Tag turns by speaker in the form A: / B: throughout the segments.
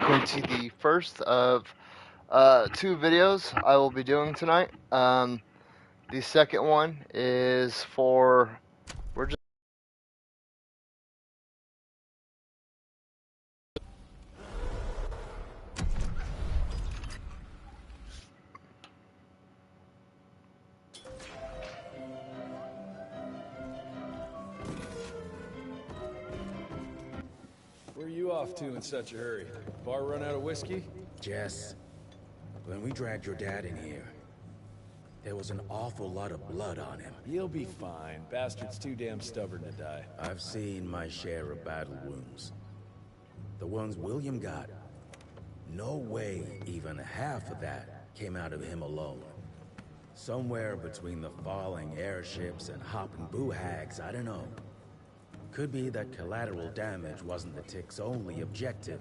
A: welcome to the first of two videos I will be doing tonight. The second one is for we're just
B: Where are you off to in such a hurry? Bar run out of whiskey?
C: Jess, when we dragged your dad in here, there was an awful lot of blood on him.
B: He'll be fine. Bastard's too damn stubborn to die.
C: I've seen my share of battle wounds. The ones William got, no way even half of that came out of him alone. Somewhere between the falling airships and hopping boo-hags, I don't know. Could be that collateral damage wasn't the Tick's only objective.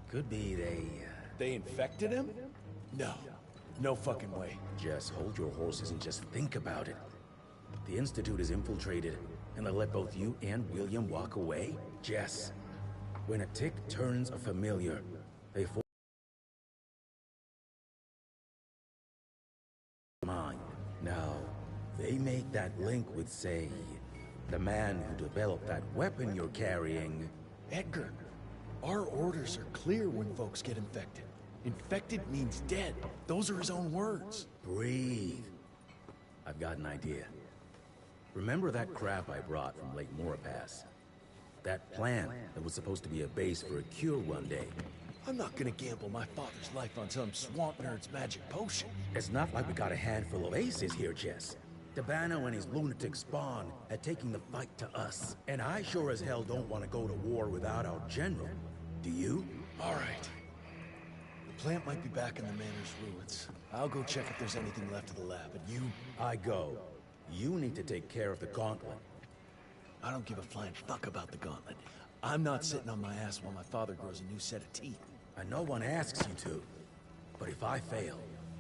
C: Could be
B: They infected him? No. No fucking way.
C: Jess, hold your horses and just think about it. The Institute is infiltrated, and they let both you and William walk away? Jess, when a Tick turns a familiar, they force mind. Now, they make that link with, say, the man who developed that weapon you're carrying.
B: Edgar, our orders are clear when folks get infected. Infected means dead. Those are his own words.
C: Breathe. I've got an idea. Remember that crap I brought from Lake Morapass? That plant that was supposed to be a base for a cure one day.
B: I'm not gonna gamble my father's life on some swamp nerd's magic potion.
C: It's not like we got a handful of aces here, Jess. Dabano and his lunatic spawn had taken the fight to us. And I sure as hell don't want to go to war without our general. Do you?
B: All right. The plant might be back in the manor's ruins. I'll go check if there's anything left of the lab, and you...
C: I go. You need to take care of the gauntlet.
B: I don't give a flying fuck about the gauntlet. I'm not sitting on my ass while my father grows a new set of teeth.
C: And no one asks you to. But if I fail,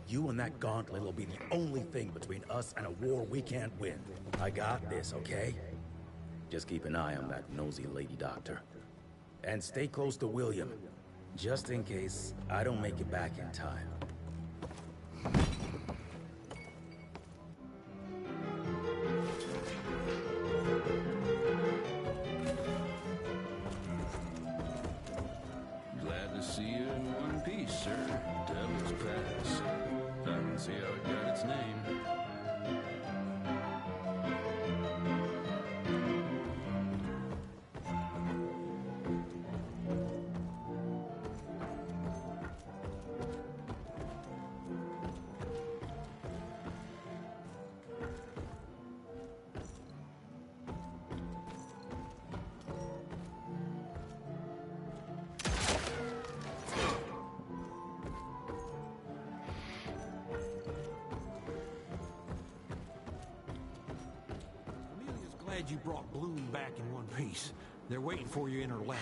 C: you and that gauntlet will be the only thing between us and a war we can't win. I got this, okay? Just keep an eye on that nosy lady doctor. And stay close to William, just in case I don't make it back in time.
D: Glad to see you in one piece, sir. Devil's Pass. I can see how it got its name.
E: Glad you brought Bloom back in one piece. They're waiting for you in her lab.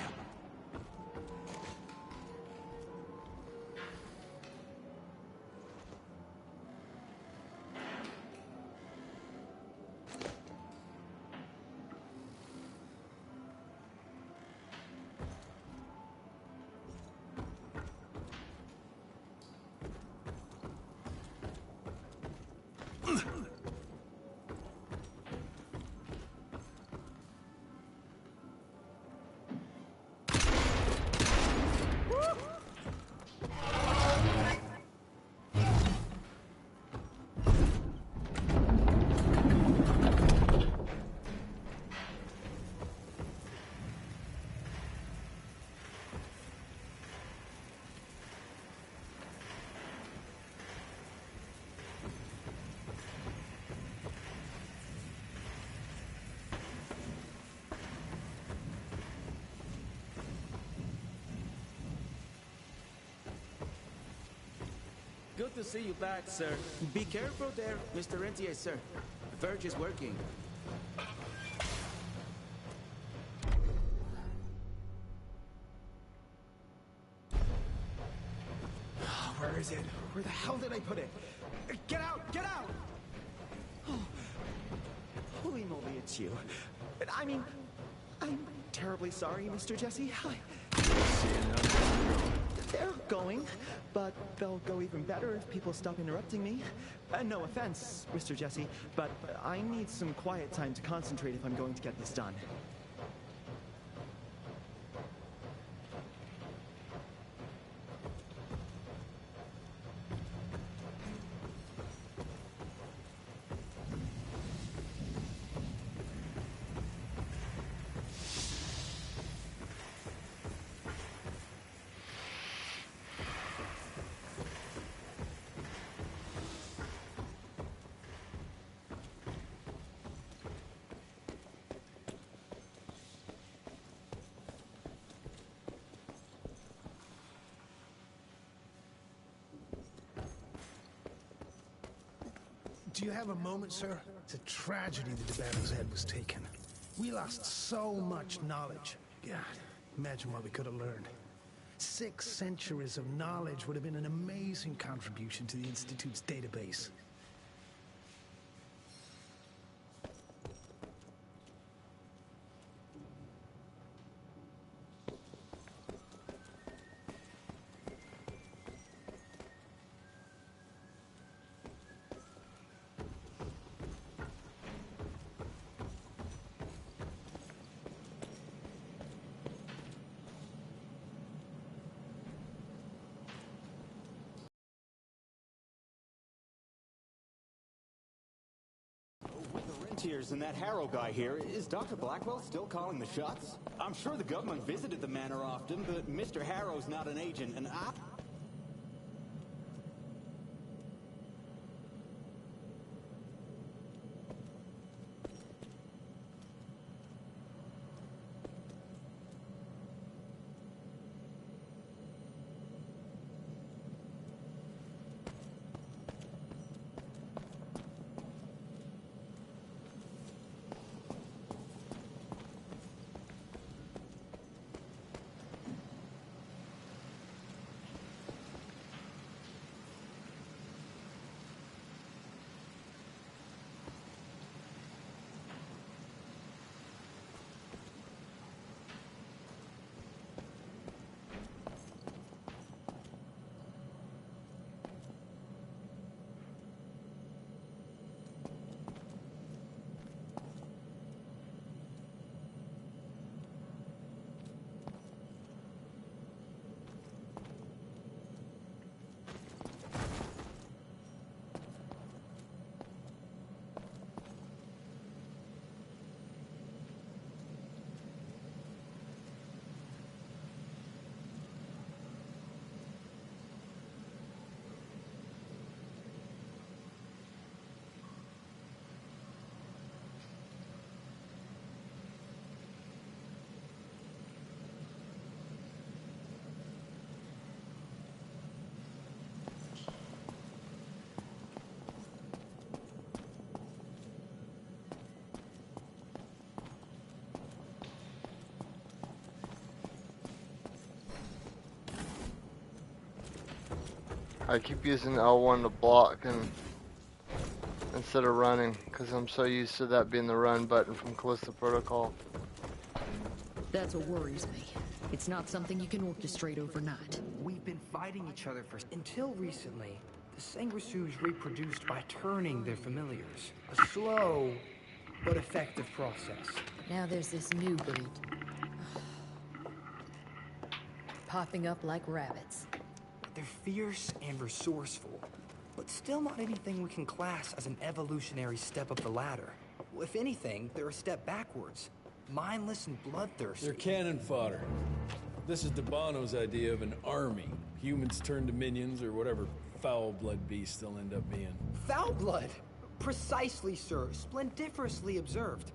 F: Good to see you back, sir. Be careful there, Mr. Rentier, sir. The verge is working.
G: Where is it? Where the hell did I put it? Get out! Get out! Oh, holy moly, it's you. I mean, I'm terribly sorry, Mr. Jesse. But they'll go even better if people stop interrupting me. No offense, Mr. Jesse, but I need some quiet time to concentrate if I'm going to get this done.
H: Do you have a moment, sir? It's a tragedy that DeBato's head was taken. We lost so much knowledge. God, imagine what we could have learned. 6 centuries of knowledge would have been an amazing contribution to the Institute's database.
F: Tears and that Harrow guy here, is Dr. Blackwell still calling the shots? I'm sure the government visited the manor often, but Mr. Harrow's not an agent, and I...
A: I keep using L1 to block and instead of running, because I'm so used to that being the run button from Callisto Protocol.
I: That's what worries me. It's not something you can orchestrate overnight.
J: We've been fighting each other until recently. The Sanguisu's reproduced by turning their familiars. A slow but effective process.
I: Now there's this new breed. Popping up like rabbits.
J: They're fierce and resourceful, but still not anything we can class as an evolutionary step up the ladder. If anything, they're a step backwards. Mindless and bloodthirsty.
D: They're cannon fodder. This is DeBano's idea of an army. Humans turned to minions or whatever foul-blood beasts they'll end up being.
J: Foul blood? Precisely, sir. Splendiferously observed.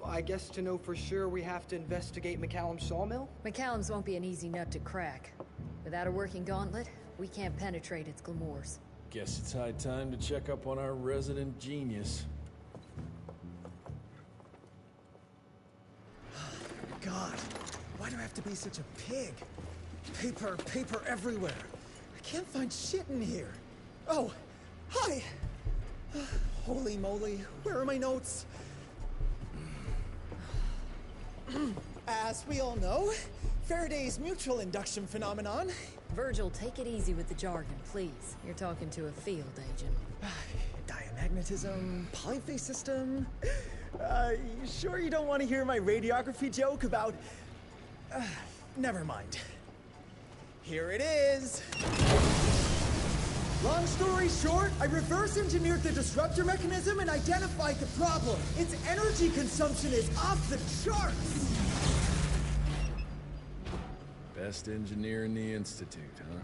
J: Well, I guess to know for sure we have to investigate McCallum's sawmill?
I: McCallum's won't be an easy nut to crack. Without a working gauntlet, we can't penetrate its glamours.
D: Guess it's high time to check up on our resident genius.
G: God, why do I have to be such a pig? Paper everywhere. I can't find shit in here. Oh, hi! Holy moly, where are my notes? As we all know, Faraday's mutual induction phenomenon.
I: Virgil, take it easy with the jargon, please. You're talking to a field agent.
G: Diamagnetism, polyphase system. You sure you don't want to hear my radiography joke about... never mind. Here it is. Long story short, I reverse engineered the disruptor mechanism and identified the problem. Its energy consumption is off the charts.
D: Best engineer in the Institute, huh?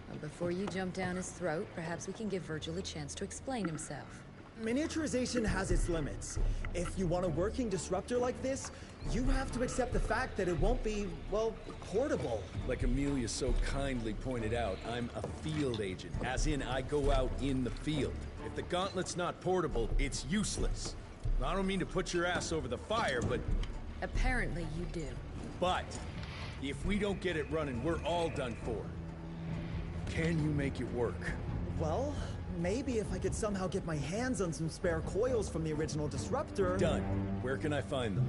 I: Well, before you jump down his throat, perhaps we can give Virgil a chance to explain himself.
G: Miniaturization has its limits. If you want a working disruptor like this, you have to accept the fact that it won't be, well, portable.
D: Like Amelia so kindly pointed out, I'm a field agent, as in I go out in the field. If the gauntlet's not portable, it's useless. I don't mean to put your ass over the fire, but...
I: Apparently you do.
D: But, if we don't get it running, we're all done for. Can you make it work?
G: Well, maybe if I could somehow get my hands on some spare coils from the original disruptor...
D: Done. Where can I find them?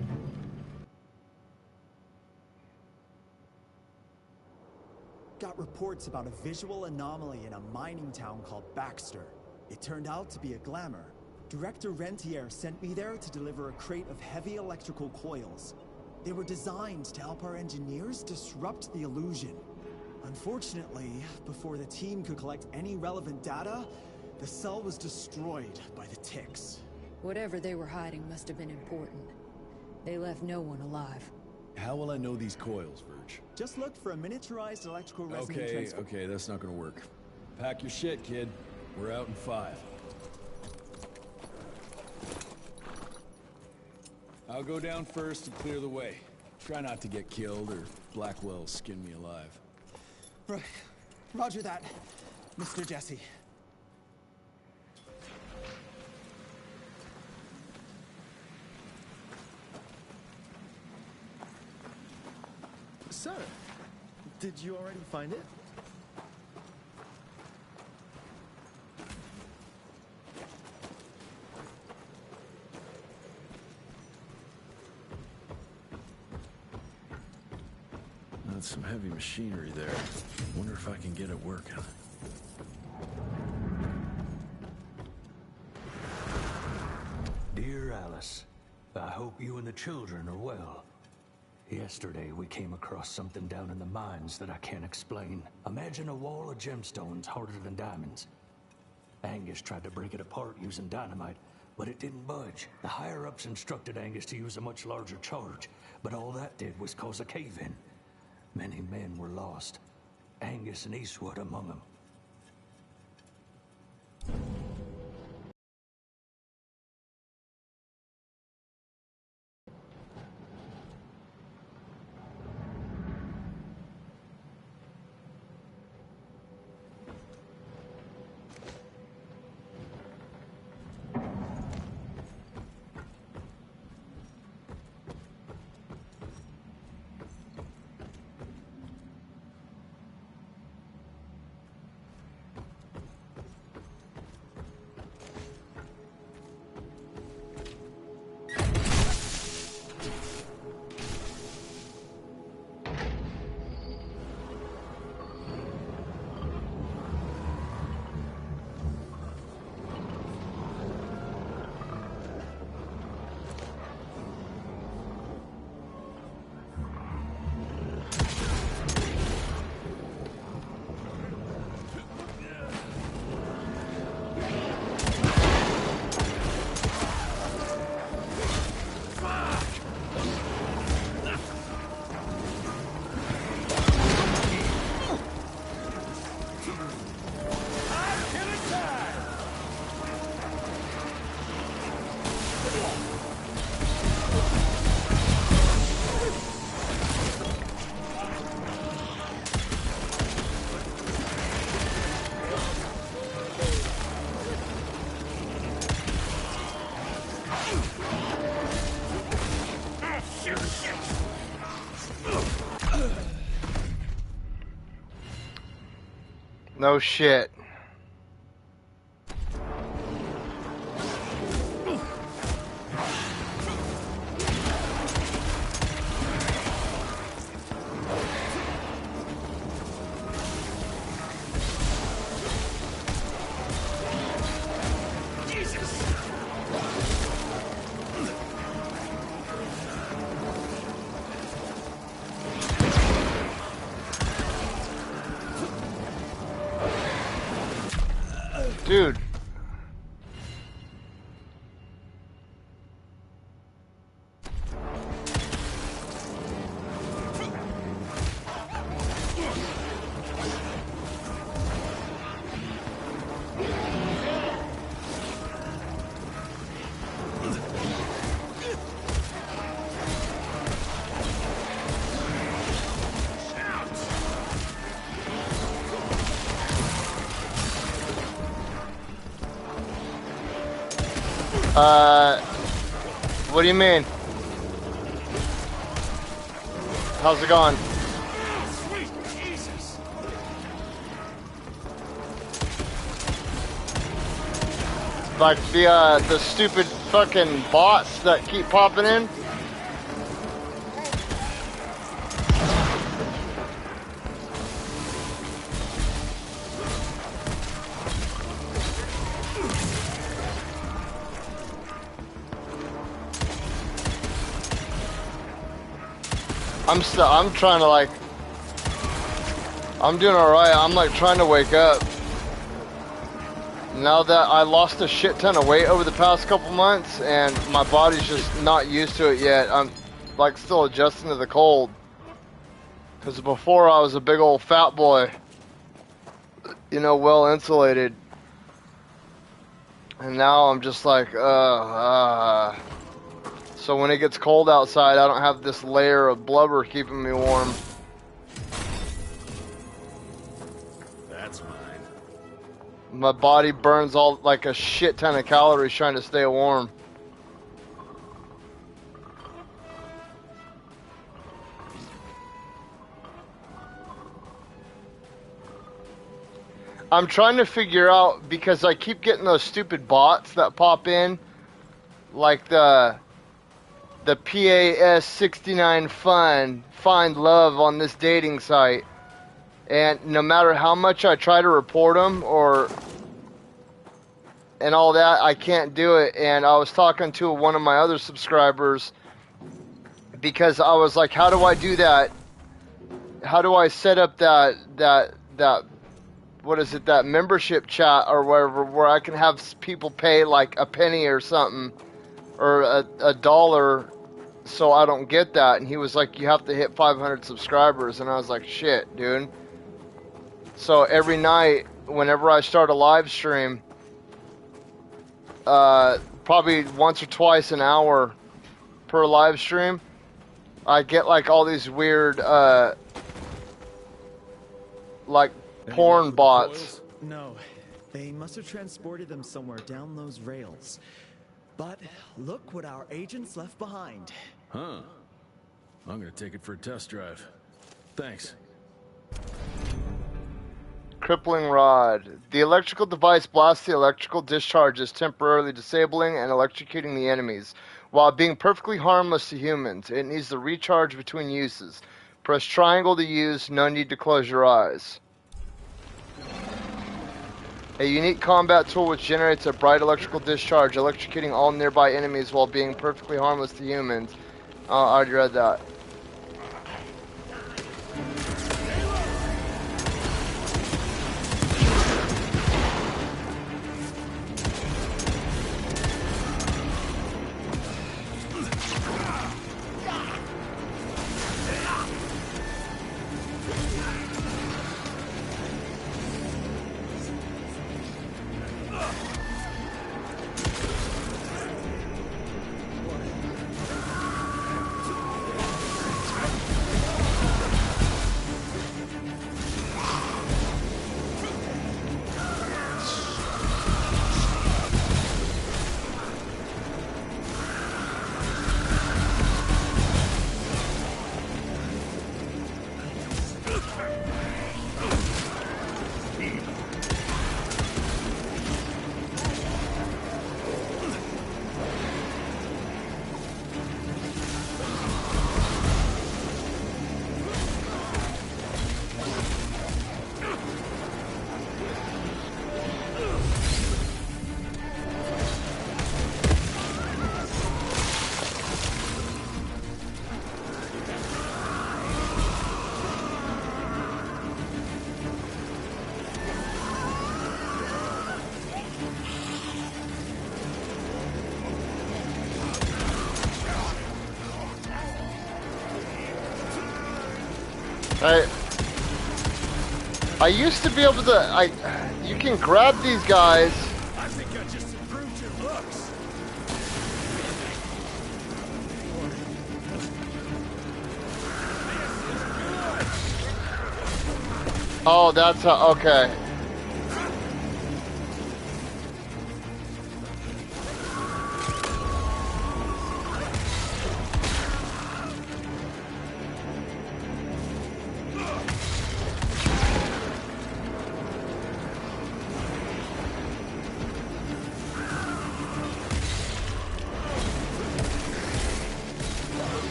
K: Got reports about a visual anomaly in a mining town called Baxter. It turned out to be a glamour. Director Rentier sent me there to deliver a crate of heavy electrical coils. They were designed to help our engineers disrupt the illusion. Unfortunately, before the team could collect any relevant data, the cell was destroyed by the ticks.
I: Whatever they were hiding must have been important. They left no one alive.
D: How will I know these coils, Verge?
K: Just look for a miniaturized electrical resonant transformer.
D: Okay, that's not gonna work. Pack your shit, kid. We're out in 5. I'll go down first to clear the way. Try not to get killed or Blackwell skin me alive.
K: Right. Roger that, Mr. Jesse.
B: Sir, did you already find it?
D: That's some heavy machinery there. Wonder if I can get it working.
L: Dear Alice, I hope you and the children are well. Yesterday, we came across something down in the mines that I can't explain. Imagine a wall of gemstones harder than diamonds. Angus tried to break it apart using dynamite, but it didn't budge. The higher-ups instructed Angus to use a much larger charge, but all that did was cause a cave-in. Many men were lost, Angus and Eastwood among them.
A: No shit. Dude. What do you mean? How's it going?
E: Sweet Jesus!
A: Like the stupid fucking bots that keep popping in? I'm trying to like, I'm doing alright. I'm like trying to wake up. Now that I lost a shit ton of weight over the past couple months and my body's just not used to it yet. I'm like still adjusting to the cold. Cause before I was a big old fat boy, you know, well insulated. And now I'm just like, so when it gets cold outside, I don't have this layer of blubber keeping me warm.
D: That's mine.
A: My body burns all like a shit ton of calories trying to stay warm. I'm trying to figure out, because I keep getting those stupid bots that pop in, like the PAS 69 find love on this dating site, and no matter how much I try to report them and all that, I can't do it. And I was talking to one of my other subscribers because I was like, how do I do that? How do I set up that what is it, that membership chat or whatever, where I can have people pay like a penny or something, or a dollar, so I don't get that? And he was like, you have to hit 500 subscribers. And I was like, shit, dude. So every night, whenever I start a live stream, probably once or twice an hour per live stream, I get like all these weird, like porn bots.
K: No, they must have transported them somewhere down those rails. But look what our agents left behind.
D: Huh. I'm gonna take it for a test drive. Thanks.
A: Crippling rod. The electrical device blasts the electrical discharges, temporarily disabling and electrocuting the enemies, while being perfectly harmless to humans. It needs to recharge between uses. Press triangle to use, no need to close your eyes. A unique combat tool which generates a bright electrical discharge, electrocuting all nearby enemies while being perfectly harmless to humans. I already read that. I used to be able to, you can grab these guys.
D: I think I just improved your looks.
A: Oh, that's okay.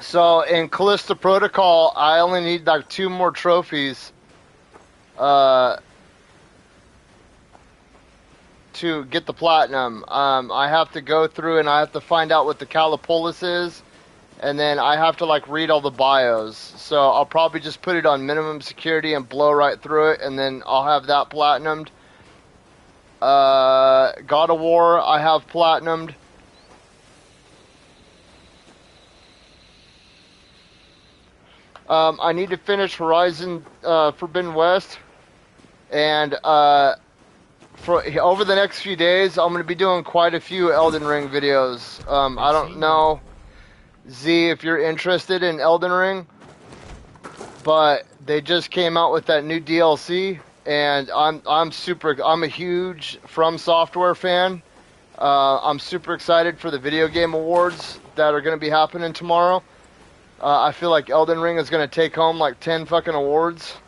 A: So in Callisto Protocol, I only need like 2 more trophies to get the platinum. I have to go through and I have to find out what the Callipolis is, and then I have to like read all the bios. So I'll probably just put it on minimum security and blow right through it, and then I'll have that platinumed. God of War, I have platinumed. I need to finish Horizon Forbidden West, and for over the next few days, I'm going to be doing quite a few Elden Ring videos. I don't know, Z, if you're interested in Elden Ring, but they just came out with that new DLC, and I'm a huge From Software fan. I'm super excited for the video game awards that are going to be happening tomorrow. I feel like Elden Ring is going to take home like 10 fucking awards.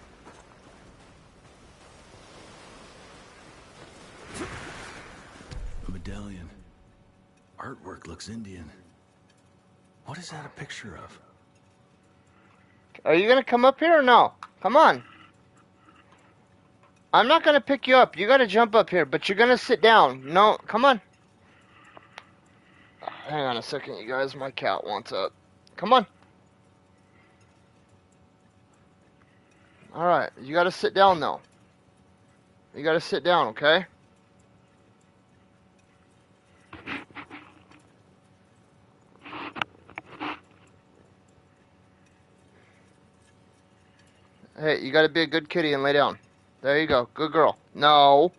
B: A medallion. Artwork looks Indian. What is that a picture of?
A: Are you going to come up here or no? Come on. I'm not going to pick you up. You got to jump up here, but you're going to sit down. No, come on. Hang on a second, you guys. My cat wants up. Come on. Alright, you gotta sit down though. You gotta sit down, okay? Hey, you gotta be a good kitty and lay down. There you go. Good girl. No.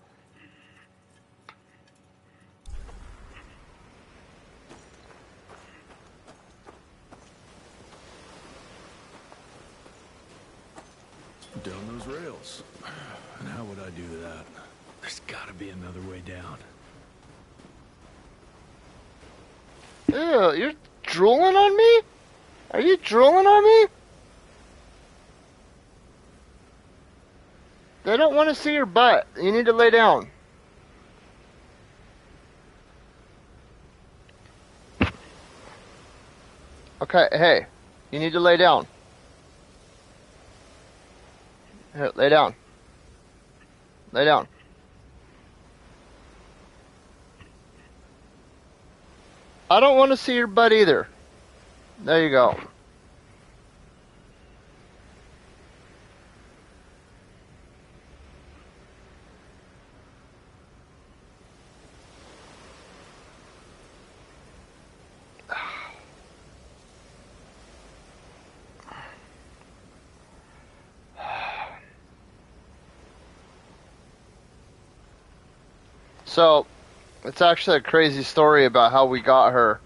B: Down those rails. And how would I do that? There's gotta be another way down.
A: Ew, you're drooling on me? Are you drooling on me? They don't want to see your butt. You need to lay down. Okay, hey. You need to lay down. Here, lay down. Lay down. I don't want to see your butt either. There you go. So, it's actually a crazy story about how we got her.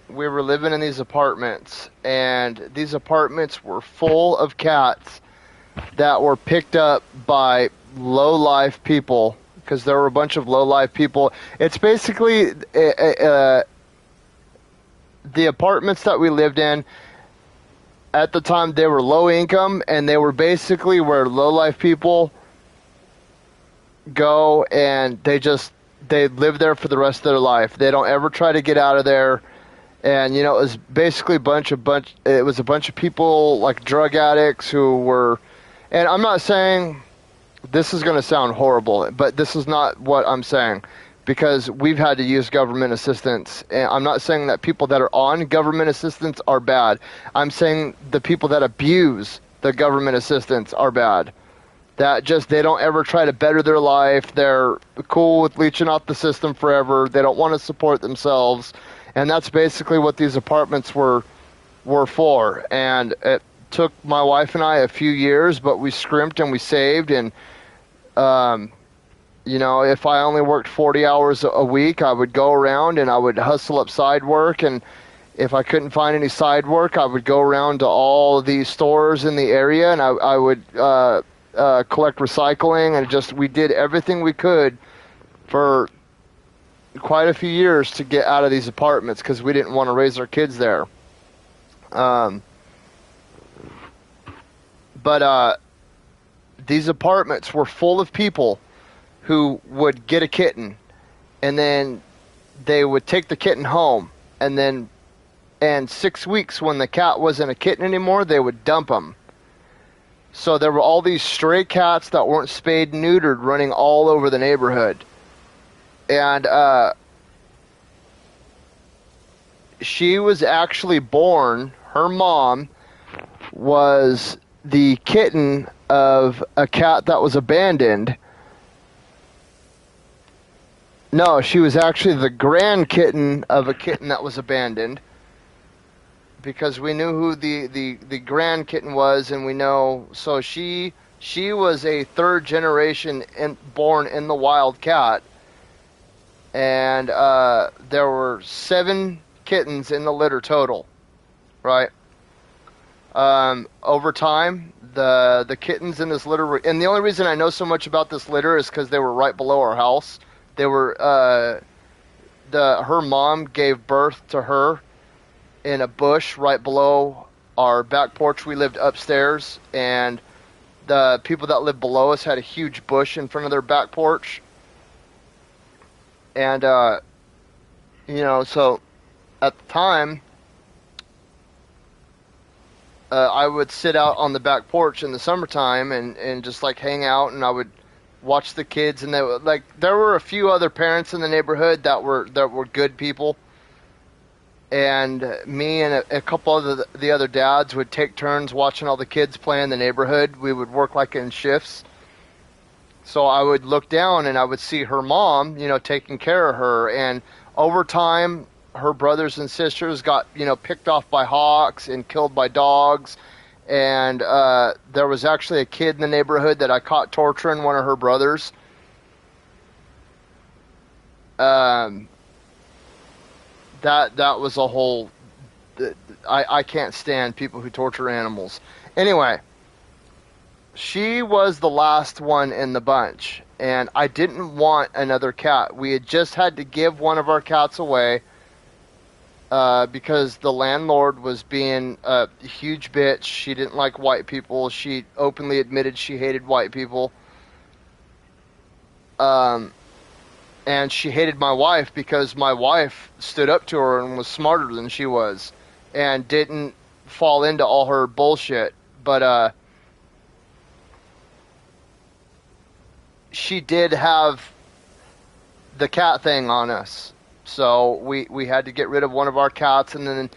A: we were living in these apartments, and these apartments were full of cats that were picked up by low-life people, because there were a bunch of low-life people. It's basically the apartments that we lived in. At the time, they were low income, and they were basically where low-life people go, and they live there for the rest of their life. They don't ever try to get out of there. And it was basically it was a bunch of people, like drug addicts, who were, and I'm not saying this is going to sound horrible, but this is not what I'm saying, because we've had to use government assistance. And I'm not saying that people that are on government assistance are bad. I'm saying the people that abuse the government assistance are bad. That they don't ever try to better their life. They're cool with leeching off the system forever. They don't want to support themselves. And that's basically what these apartments were for. And it took my wife and I a few years, but we scrimped and we saved. And, if I only worked 40 hours a week, I would go around and I would hustle up side work. And if I couldn't find any side work, I would go around to all of these stores in the area, and I would collect recycling. And we did everything we could for quite a few years to get out of these apartments, because we didn't want to raise our kids there. But these apartments were full of people who would get a kitten, and then they would take the kitten home, and 6 weeks, when the cat wasn't a kitten anymore, they would dump them. So there were all these stray cats that weren't spayed and neutered running all over the neighborhood. And she was actually born, her mom was the kitten of a cat that was abandoned. No, she was actually the grand kitten of a kitten that was abandoned, because we knew who the grand kitten was, and we know. So she was a third generation born in the wild cat. And there were 7 kittens in the litter total, right? Over time, the kittens in this litter and the only reason I know so much about this litter is because they were right below our house. They were her mom gave birth to her in a bush right below our back porch. We lived upstairs, and the people that lived below us had a huge bush in front of their back porch. And, so at the time, I would sit out on the back porch in the summertime and just hang out, and I would watch the kids. And there were a few other parents in the neighborhood that were good people. And me and a couple of the other dads would take turns watching all the kids play in the neighborhood. We would work in shifts. So I would look down and I would see her mom, taking care of her. And over time, her brothers and sisters got, picked off by hawks and killed by dogs. And there was actually a kid in the neighborhood that I caught torturing one of her brothers. That was a whole... I can't stand people who torture animals. Anyway, she was the last one in the bunch, and I didn't want another cat. We had just had to give one of our cats away because the landlord was being a huge bitch. She didn't like white people. She openly admitted she hated white people. And she hated my wife because my wife stood up to her and was smarter than she was and didn't fall into all her bullshit. But she did have the cat thing on us. So we had to get rid of one of our cats. And then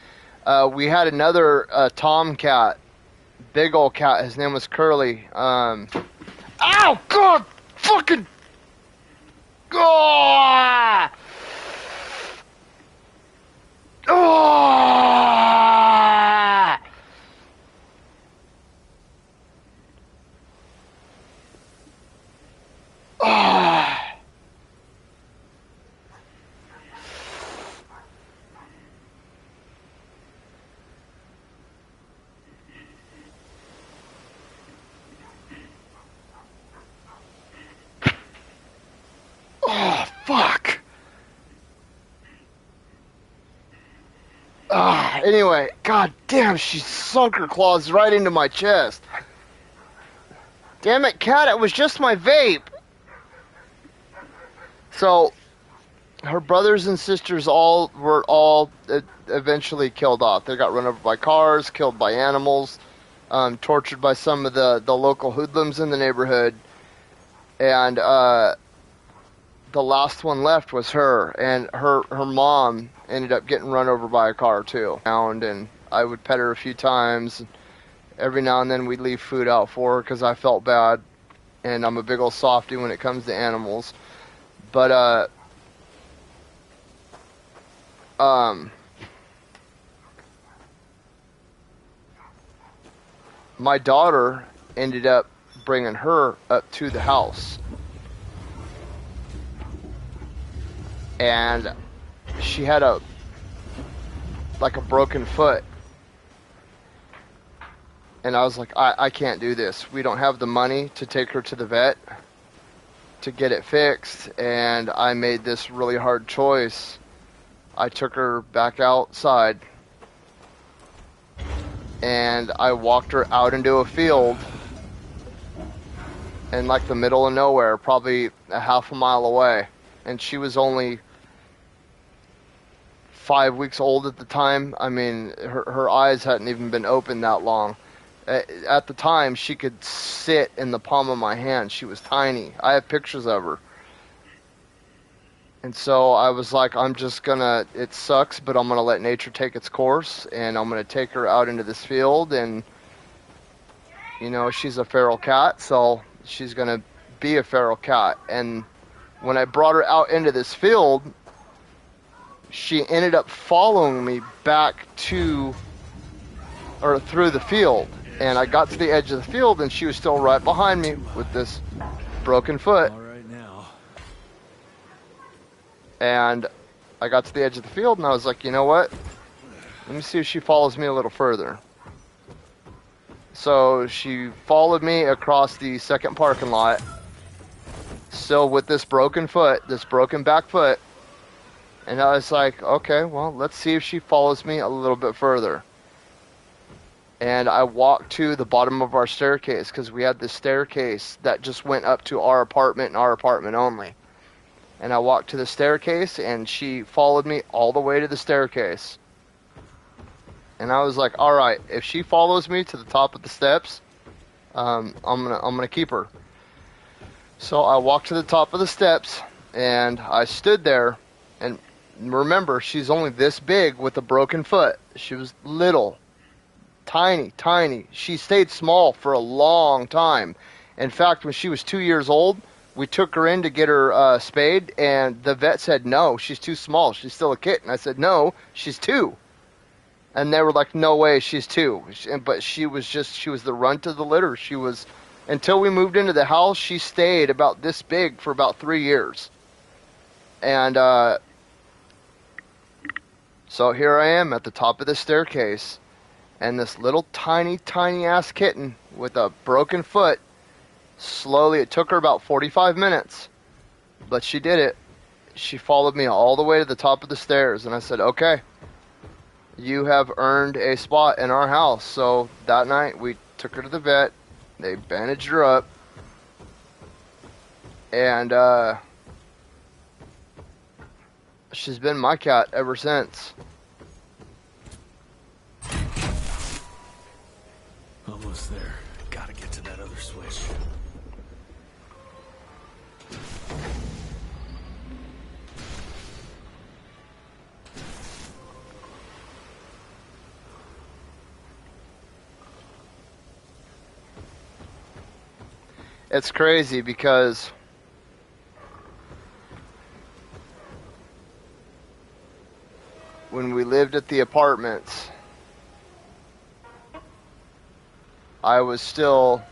A: we had another tom cat, big old cat. His name was Curly. Ow! God! Fucking... Oh! Oh! Oh! Anyway, god damn, she sunk her claws right into my chest. Damn it, cat, it was just my vape. So, her brothers and sisters were all eventually killed off. They got run over by cars, killed by animals, tortured by some of the local hoodlums in the neighborhood. And the last one left was her. And her mom ended up getting run over by a car too. And I would pet her a few times. Every now and then we'd leave food out for her because I felt bad. And I'm a big old softy when it comes to animals. But, my daughter ended up bringing her up to the house. And she had a broken foot. And I was like, I can't do this. We don't have the money to take her to the vet to get it fixed. And I made this really hard choice. I took her back outside and I walked her out into a field in like the middle of nowhere, probably a half a mile away. And she was only 5 weeks old at the time. I mean, her eyes hadn't even been open that long. At the time, she could sit in the palm of my hand. She was tiny. I have pictures of her. And so I was like, it sucks, but I'm going to let nature take its course, and I'm going to take her out into this field, and, you know, she's a feral cat, so she's going to be a feral cat. And when I brought her out into this field, she ended up following me back through the field. And I got to the edge of the field, and she was still right behind me with this broken foot. And I got to the edge of the field, and I was like, you know what? Let me see if she follows me a little further. So she followed me across the second parking lot, still with this broken foot, this broken back foot. And I was like, okay, well, let's see if she follows me a little bit further. And I walked to the bottom of our staircase, because we had this staircase that just went up to our apartment and our apartment only. And I walked to the staircase, and she followed me all the way to the staircase. And I was like, all right, if she follows me to the top of the steps, I'm gonna keep her. So I walked to the top of the steps, and I stood there. And remember, she's only this big with a broken foot. She was little, tiny. She stayed small for a long time. In fact, when she was 2 years old, we took her in to get her spayed, and the vet said, no, she's too small. She's still a kitten. I said, no, she's 2. And they were like, no way, she's 2. But she was the runt of the litter. Until we moved into the house, she stayed about this big for about 3 years. And so here I am at the top of the staircase, and this little tiny ass kitten with a broken foot, slowly, it took her about 45 minutes, but she did it. She followed me all the way to the top of the stairs, and I said, okay, you have earned a spot in our house. So that night, we took her to the vet, they bandaged her up, and she's been my cat ever since.
L: Almost there. Gotta get to that other switch.
A: It's crazy because when we lived at the apartments, I was still,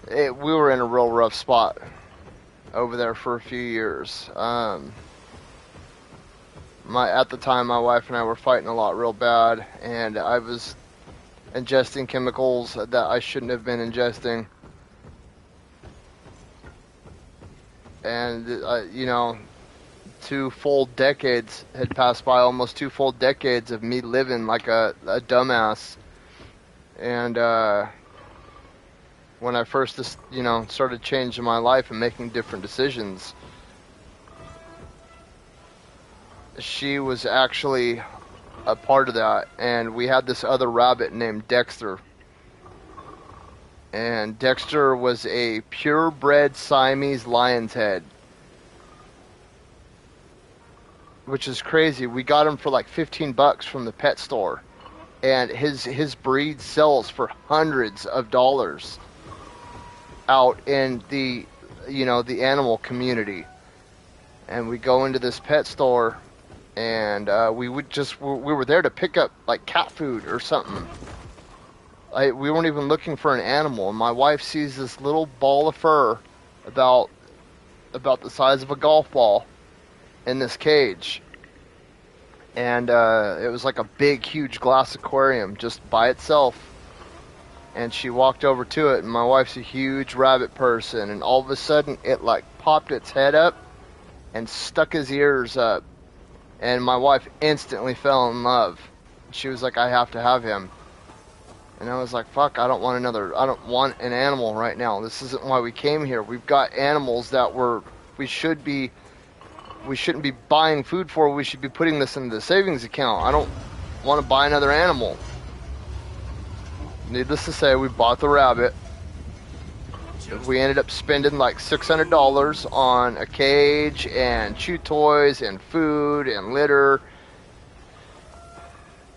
A: we were in a real rough spot over there for a few years. At the time, my wife and I were fighting a lot real bad, and I was ingesting chemicals that I shouldn't have been ingesting. And, 2 full decades had passed by, almost 2 full decades of me living like a dumbass. And when I first, started changing my life and making different decisions, she was actually a part of that. And we had this other rabbit named Dexter. And Dexter was a purebred Siamese lion's head, which is crazy. We got him for like $15 from the pet store, and his breed sells for hundreds of dollars out in the the animal community. And we go into this pet store, and we were there to pick up like cat food or something. We weren't even looking for an animal, and my wife sees this little ball of fur about the size of a golf ball in this cage. And it was like a big, huge glass aquarium just by itself. And she walked over to it, and my wife's a huge rabbit person, and all of a sudden it like popped its head up and stuck his ears up. And my wife instantly fell in love. She was like, I have to have him. And I was like, fuck, I don't want an animal right now. This isn't why we came here. We've got animals that we shouldn't be buying food for. We should be putting this into the savings account. I don't want to buy another animal. Needless to say, we bought the rabbit. We ended up spending like $600 on a cage and chew toys and food and litter.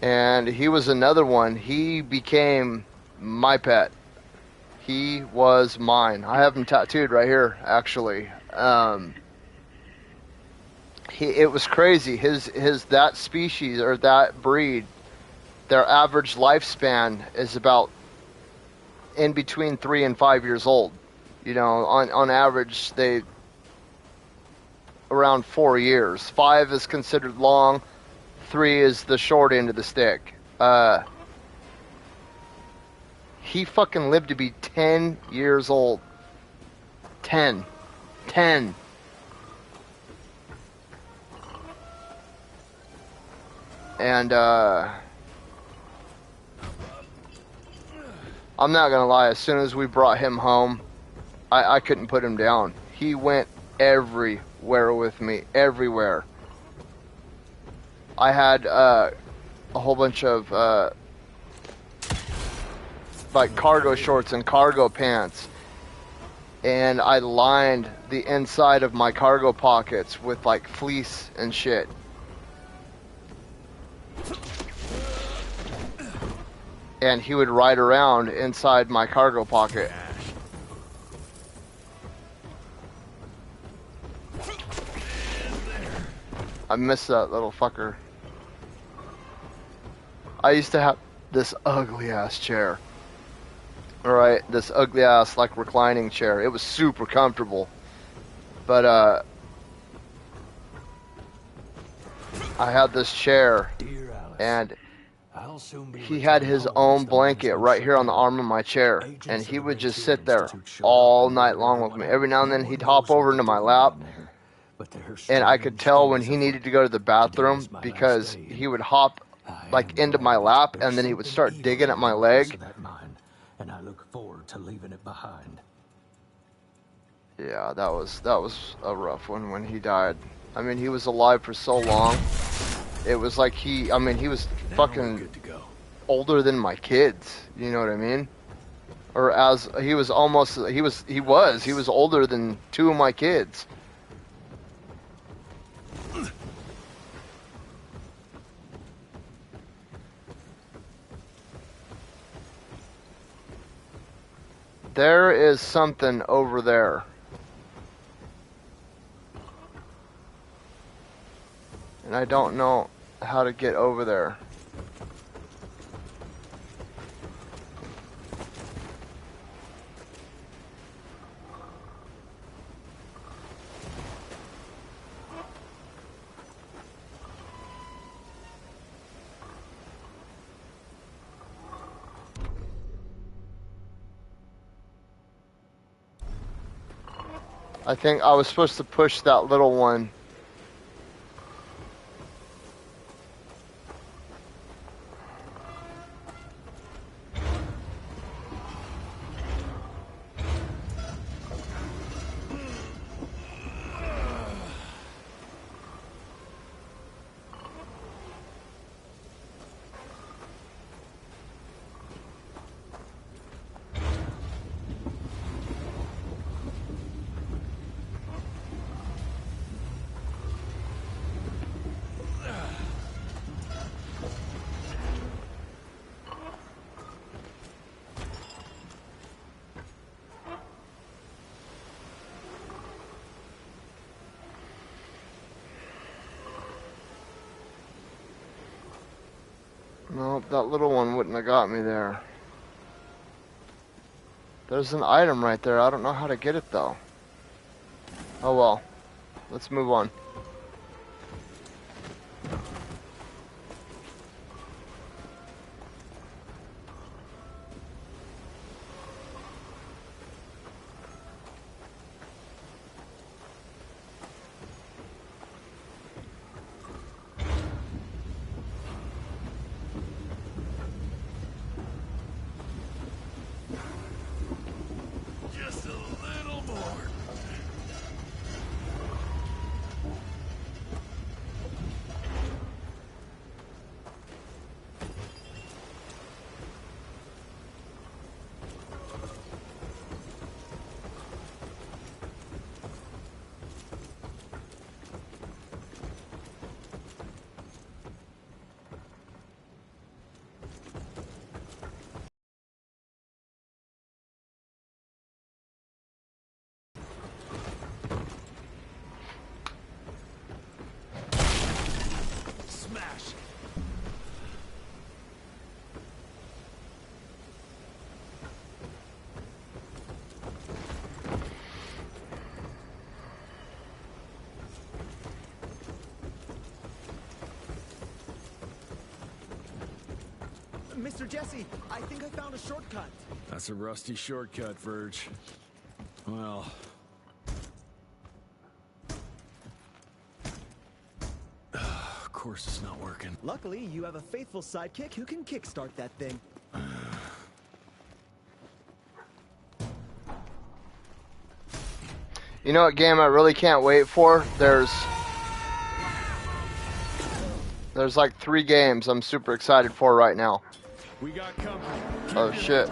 A: And he was another one. He became my pet. He was mine. I have him tattooed right here, actually. It was crazy. That species or that breed, their average lifespan is about in between 3 and 5 years old. On average, they around 4 years. 5 is considered long. 3 is the short end of the stick. He fucking lived to be 10 years old. 10. And I'm not gonna lie, as soon as we brought him home, I couldn't put him down. He went everywhere with me, everywhere. I had a whole bunch of like cargo shorts and cargo pants, and I lined the inside of my cargo pockets with like fleece and shit. And he would ride around inside my cargo pocket. I miss that little fucker. I used to have this ugly ass chair. Alright, this ugly ass like reclining chair. It was super comfortable. But I had this chair, and he had his own blanket right here on the arm of my chair, and he would just sit there all night long with me. Every now and then he'd hop over into my lap, and I could tell when he needed to go to the bathroom because he would hop like into my lap, and then he would start digging at my leg.
L: And I look forward to leaving it behind.
A: Yeah, that was a rough one when he died. I mean, he was alive for so long. It was like he was fucking older than my kids. You know what I mean? Or he was older than 2 of my kids. There is something over there. And I don't know how to get over there. I think I was supposed to push that little one No, that little one wouldn't have got me there. There's an item right there. I don't know how to get it though. Oh well. Let's move on.
B: Just a little more. Smash.
K: Mr. Jesse, I think I found a shortcut.
B: That's a rusty shortcut, Verge. Well... of course it's not working.
K: Luckily, you have a faithful sidekick who can kickstart that thing.
A: You know what game I really can't wait for? There's like 3 games I'm super excited for right now.
B: We got company.
A: Oh shit.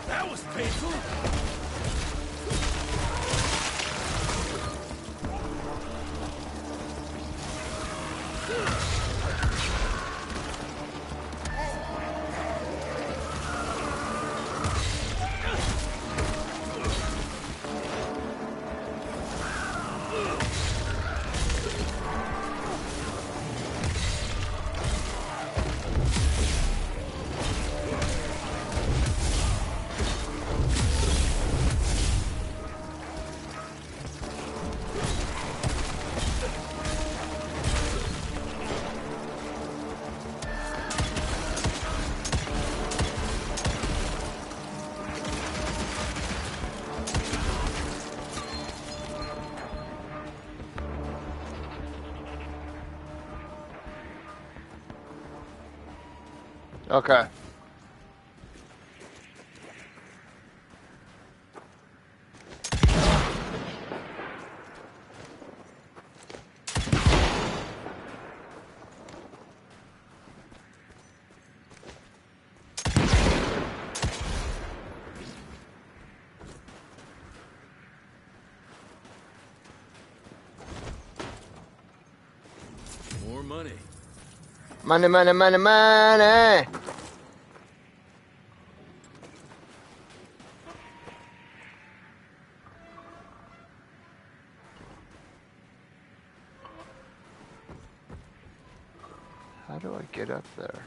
B: That was painful.
A: Okay.
B: More money.
A: Money, money, money, money! How do I get up there?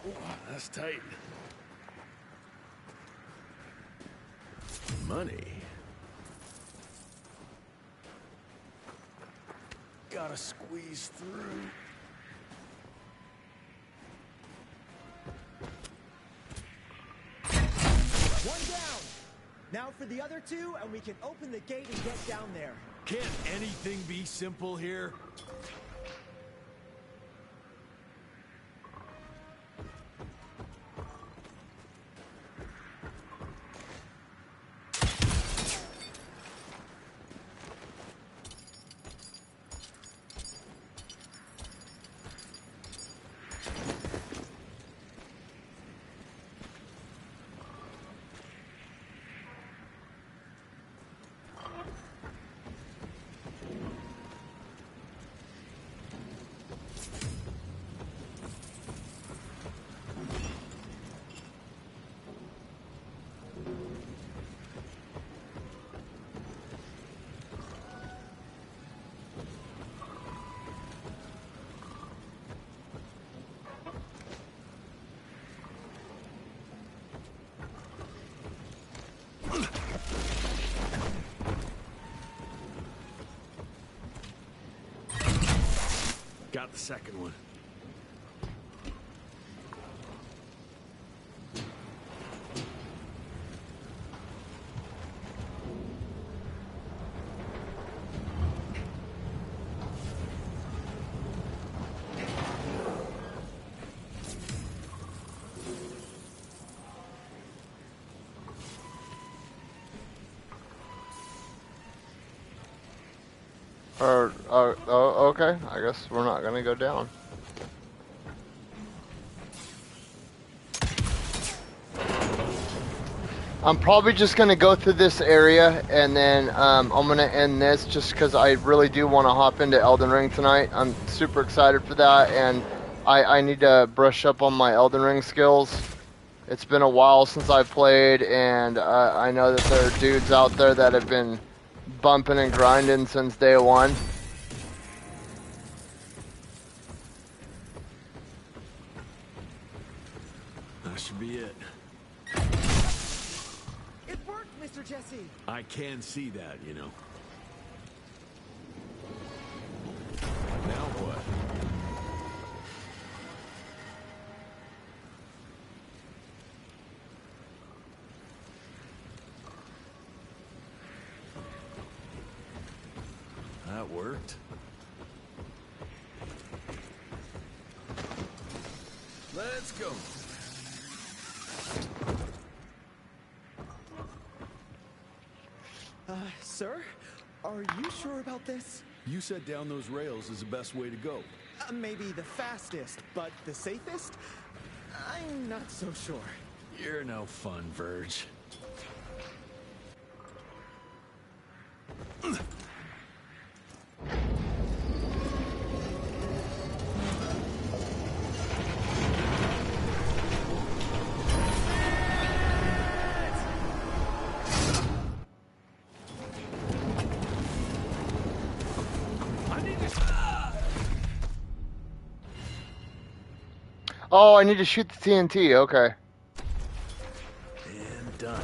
B: Ooh, that's tight. Money. Gotta squeeze through.
K: One down. Now out for the other two, and we can open the gate and get down there.
D: Can't anything be simple here? Got the second one.
A: Oh, okay. I guess we're not gonna go down. I'm probably just gonna go through this area and then I'm gonna end this just because I really do want to hop into Elden Ring tonight. I'm super excited for that, and I need to brush up on my Elden Ring skills. It's been a while since I played, and I know that there are dudes out there that have been bumping and grinding since day one.
D: That should be it.
K: It worked, Mr. Jesse!
D: I can see that, you know. Now what? That worked. Let's go.
K: Sir? Are you sure about this?
D: You said down those rails is the best way to go.
K: Maybe the fastest, but the safest? I'm not so sure.
D: You're no fun, Verge.
A: Oh, I need to shoot the TNT, okay.
D: And done.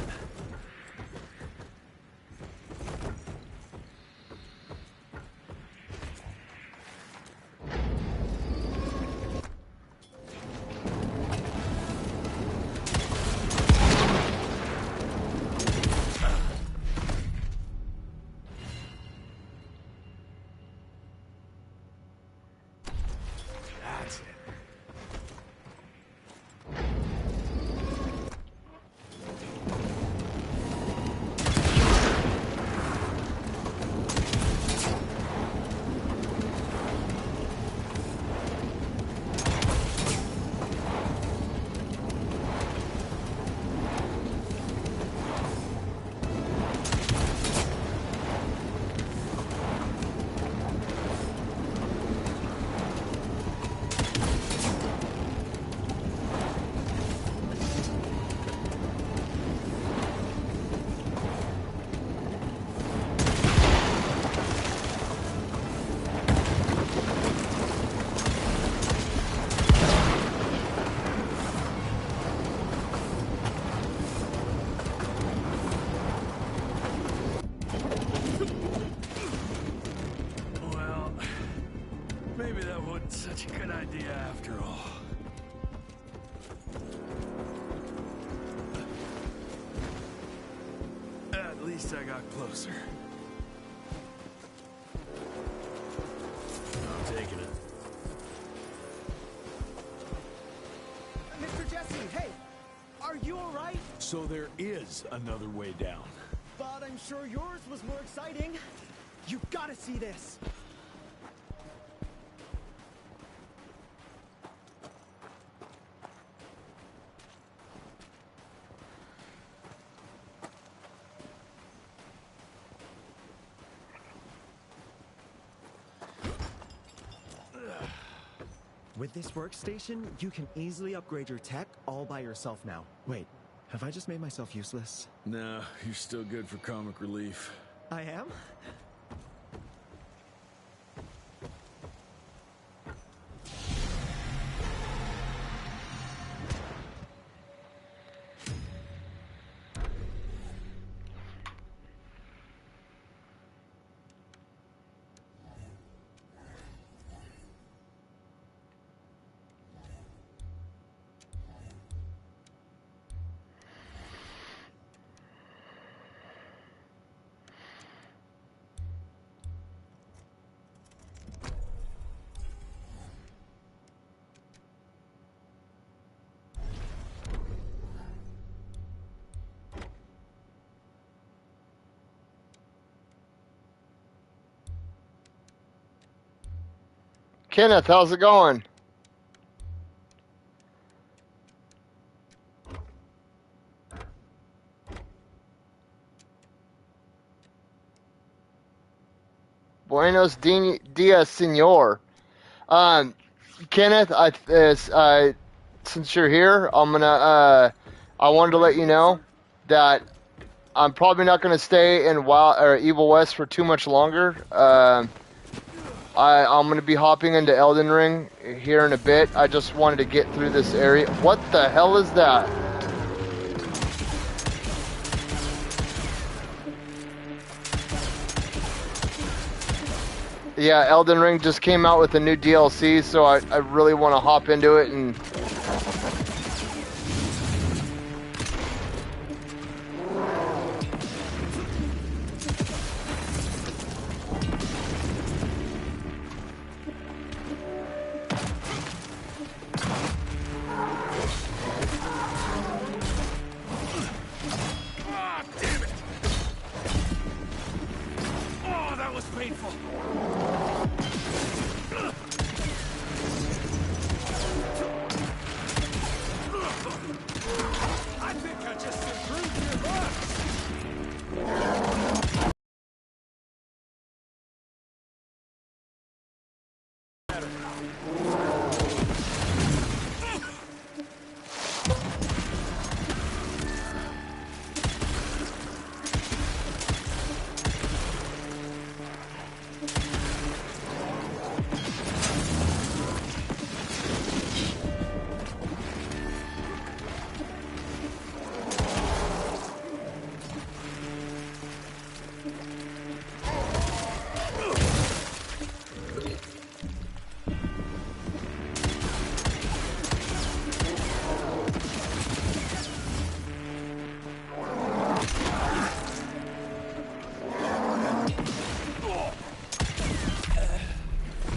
D: That's it. Well, maybe that wasn't such a good idea after all.
B: least I got closer. I'm taking it.
K: Mr. Jesse, hey! Are you alright?
B: So there is another way down.
K: But I'm sure yours was more exciting. You gotta see this. With this workstation, you can easily upgrade your tech all by yourself now. Wait, have I just made myself useless?
B: No, you're still good for comic relief.
K: I am?
A: Kenneth, how's it going? Buenos dias, senor. Kenneth, since you're here, I wanted to let you know that I'm probably not going to stay in Evil West for too much longer. I'm going to be hopping into Elden Ring here in a bit. I just wanted to get through this area. What the hell is that? Yeah, Elden Ring just came out with a new DLC, so I really want to hop into it and...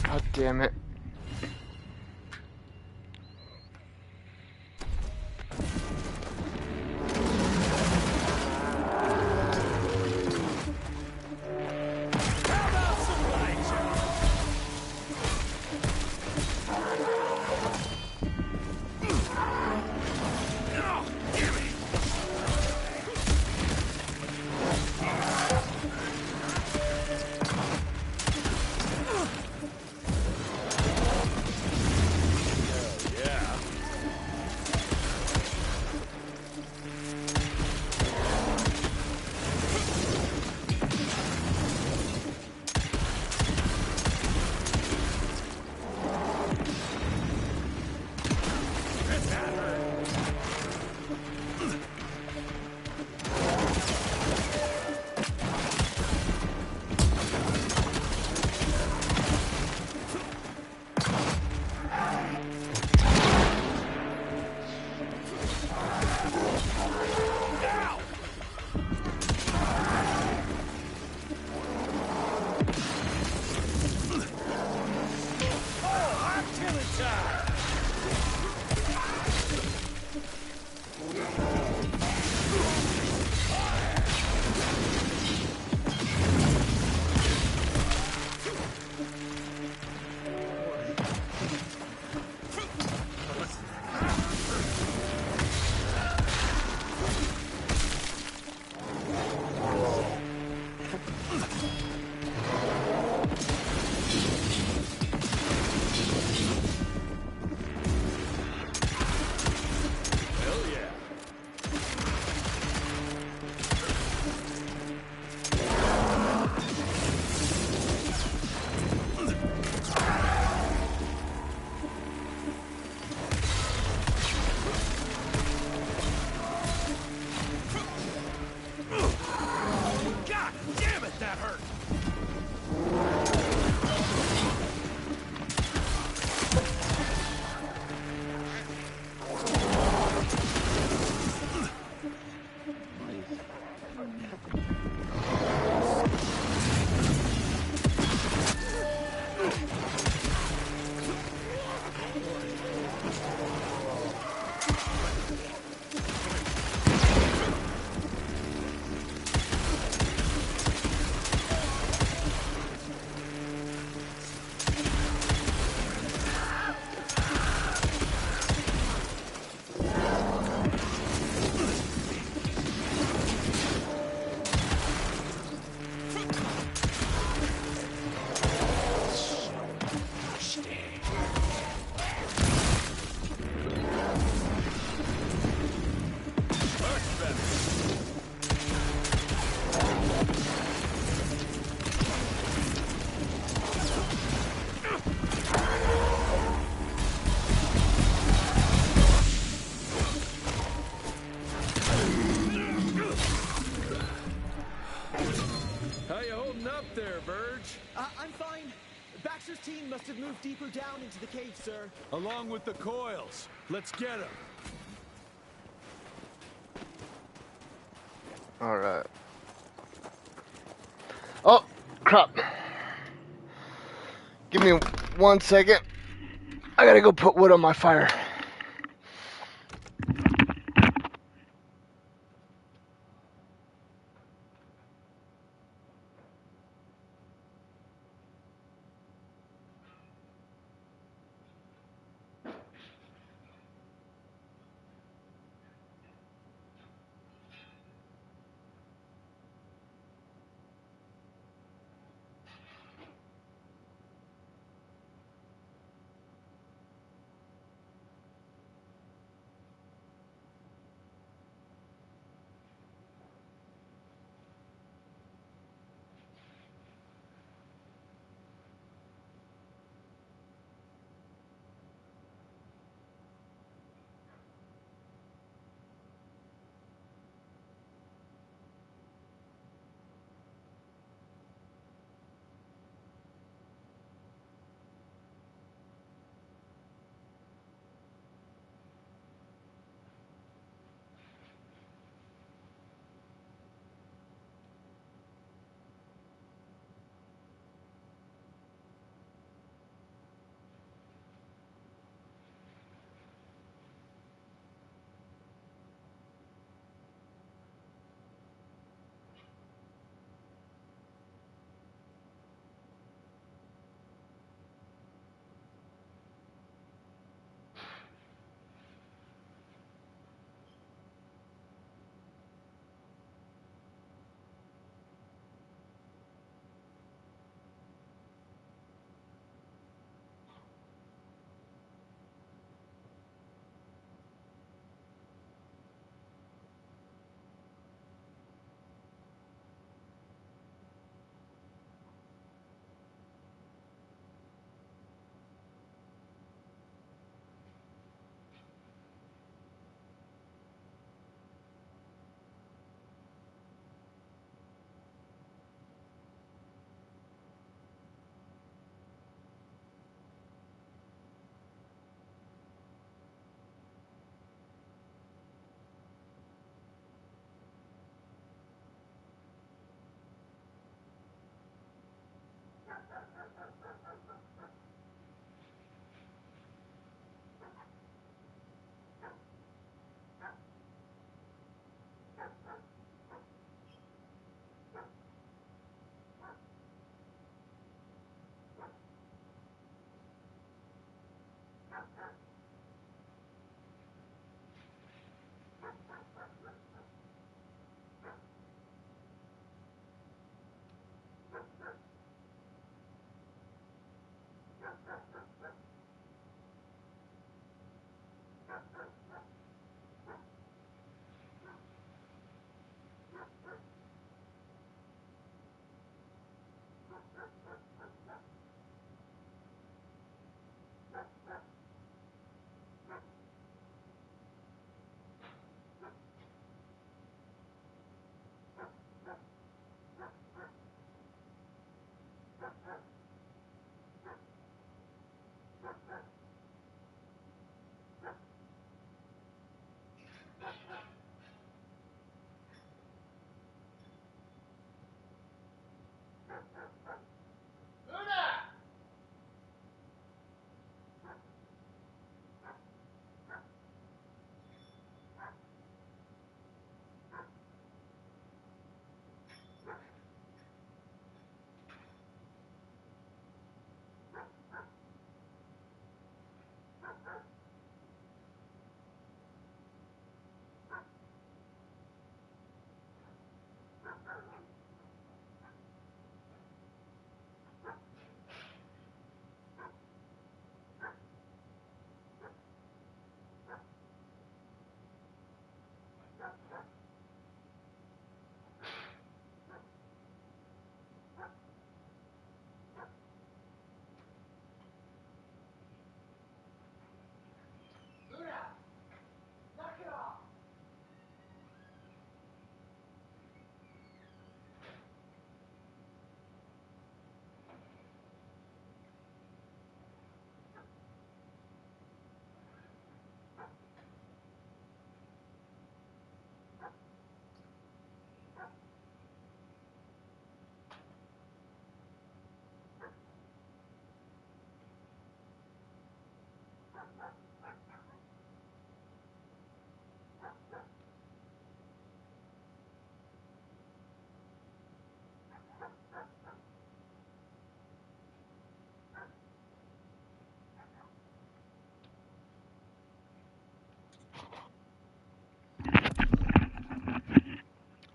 A: God damn it.
K: I'm fine. Baxter's team must have moved deeper down into the cave, sir.
D: Along with the coils. Let's get them.
A: All right. Oh, crap. Give me 1 second. I gotta go put wood on my fire.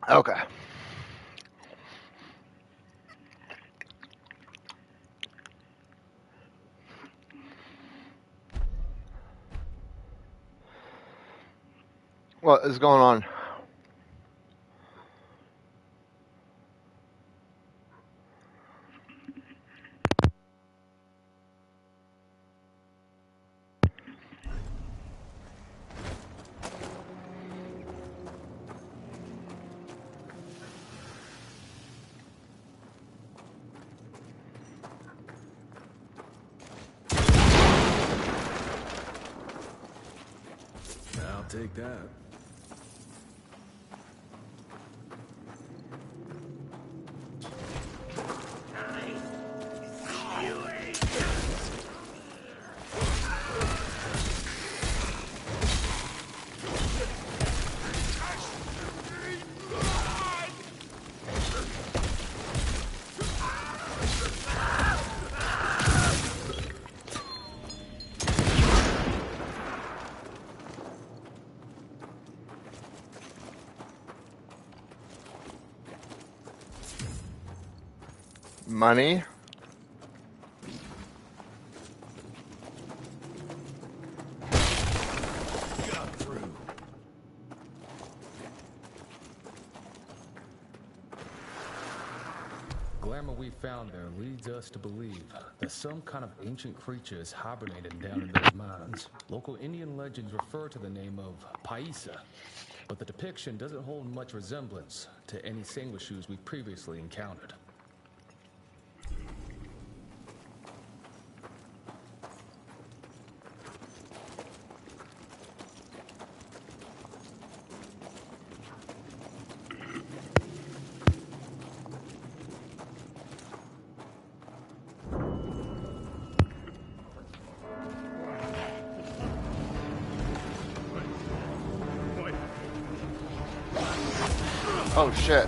A: Okay. What is going on?
D: I'll take that.
A: Money?
M: Glamour we found there leads us to believe that some kind of ancient creature is hibernating down in those mines. Local Indian legends refer to the name of Paisa, but the depiction doesn't hold much resemblance to any sanguishues we've previously encountered.
A: Oh shit.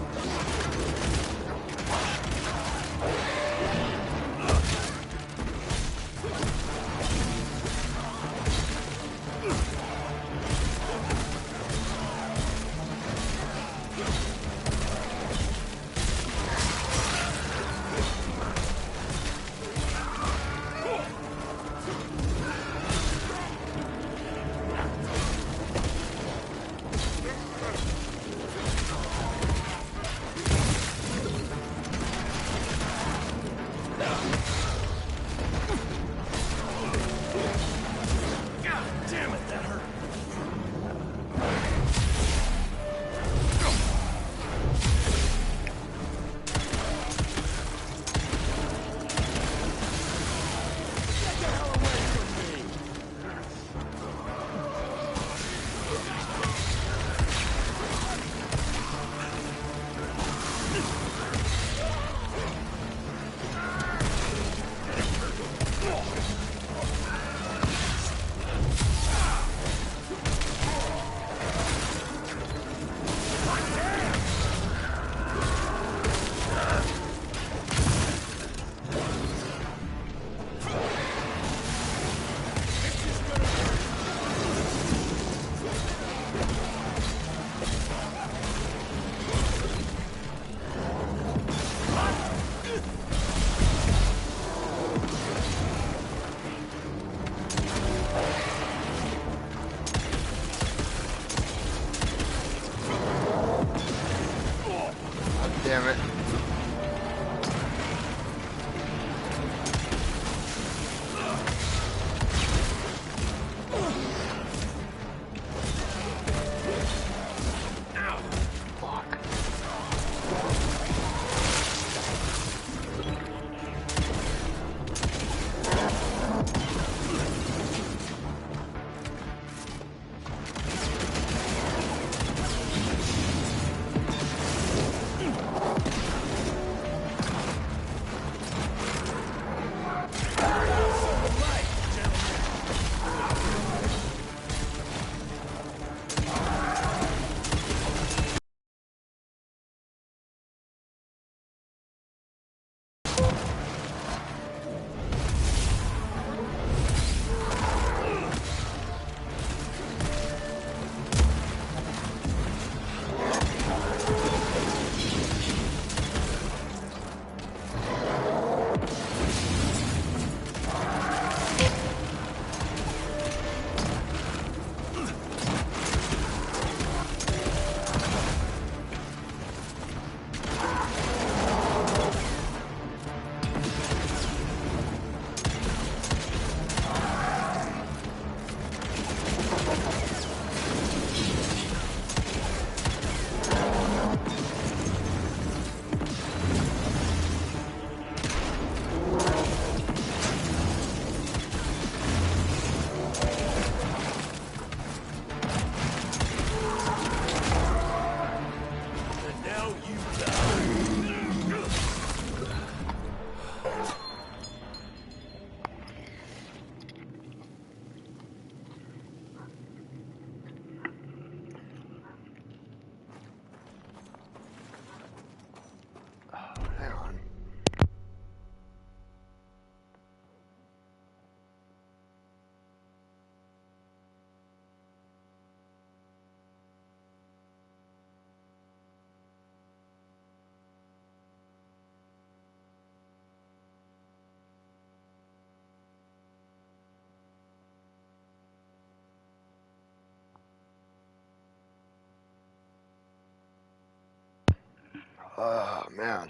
A: Oh, man.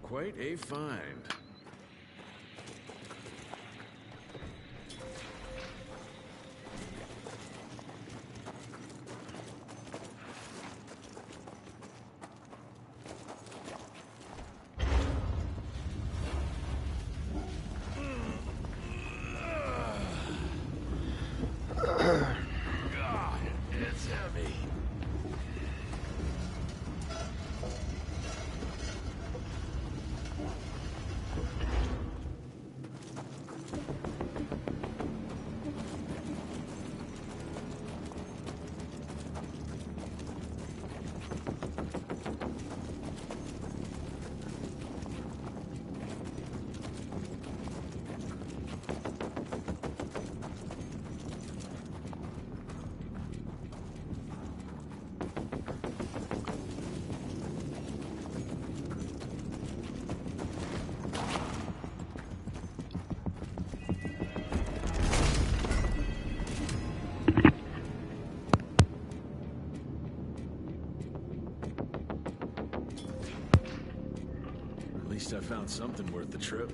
N: Quite a find. God, it's heavy. At least I found something worth the trip.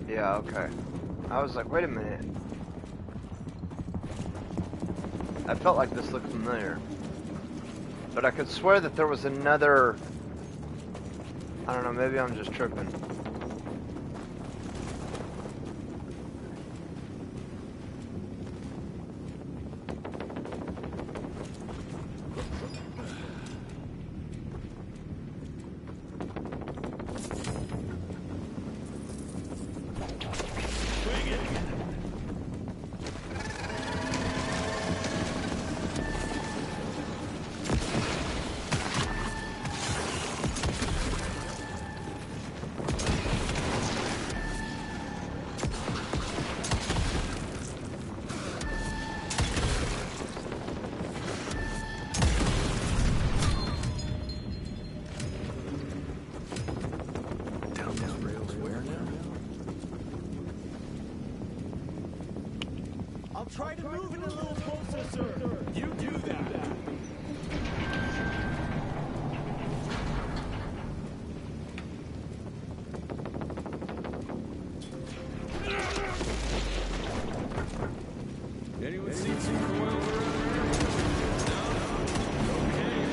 A: Yeah, okay. I was like, wait a minute. I felt like this looked familiar. But I could swear that there was another... I don't know, maybe I'm just tripping.
F: I'll try to move it a little closer, sir. You do that.
D: Anyone seen some coil around here? No? Okay.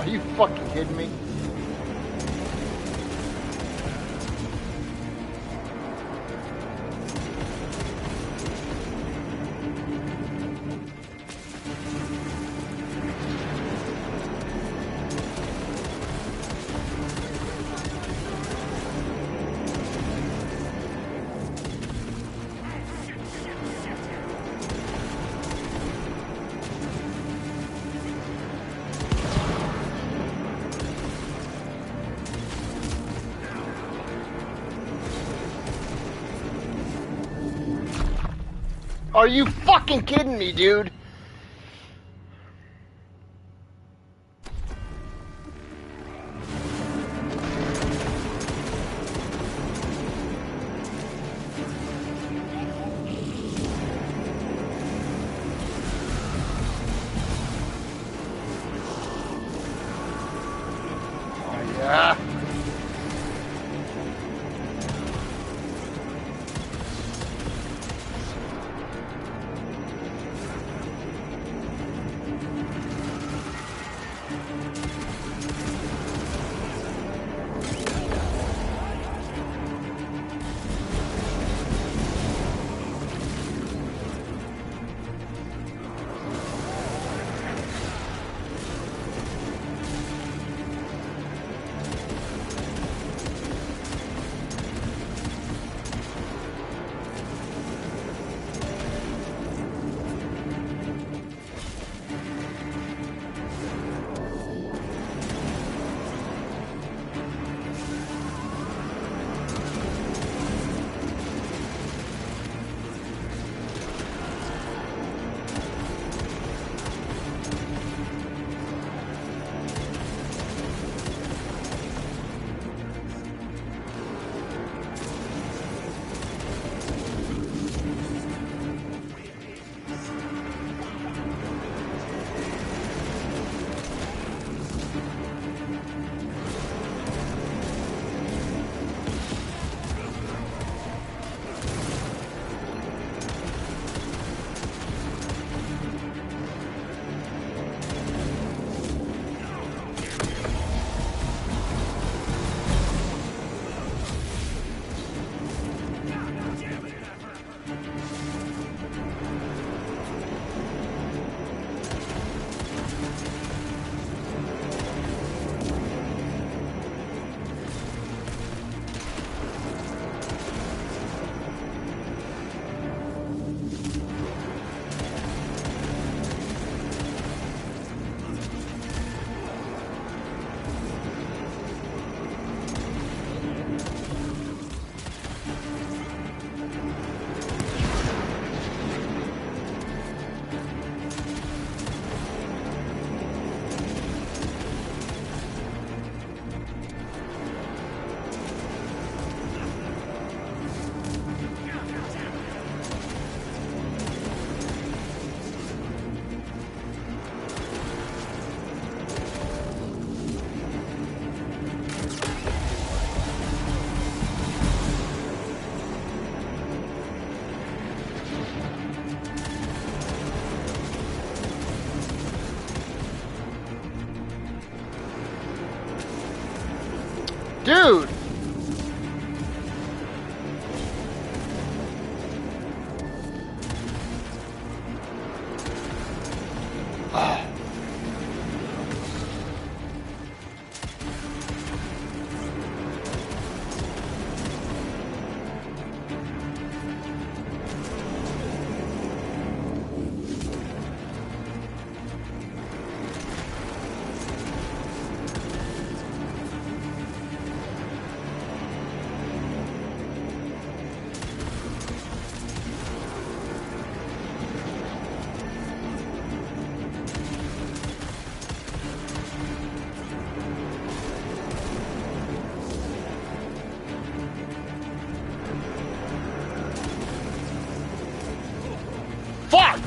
A: Are you fucking kidding me? Are you fucking kidding me, dude? Yeah. Dude! Fuck!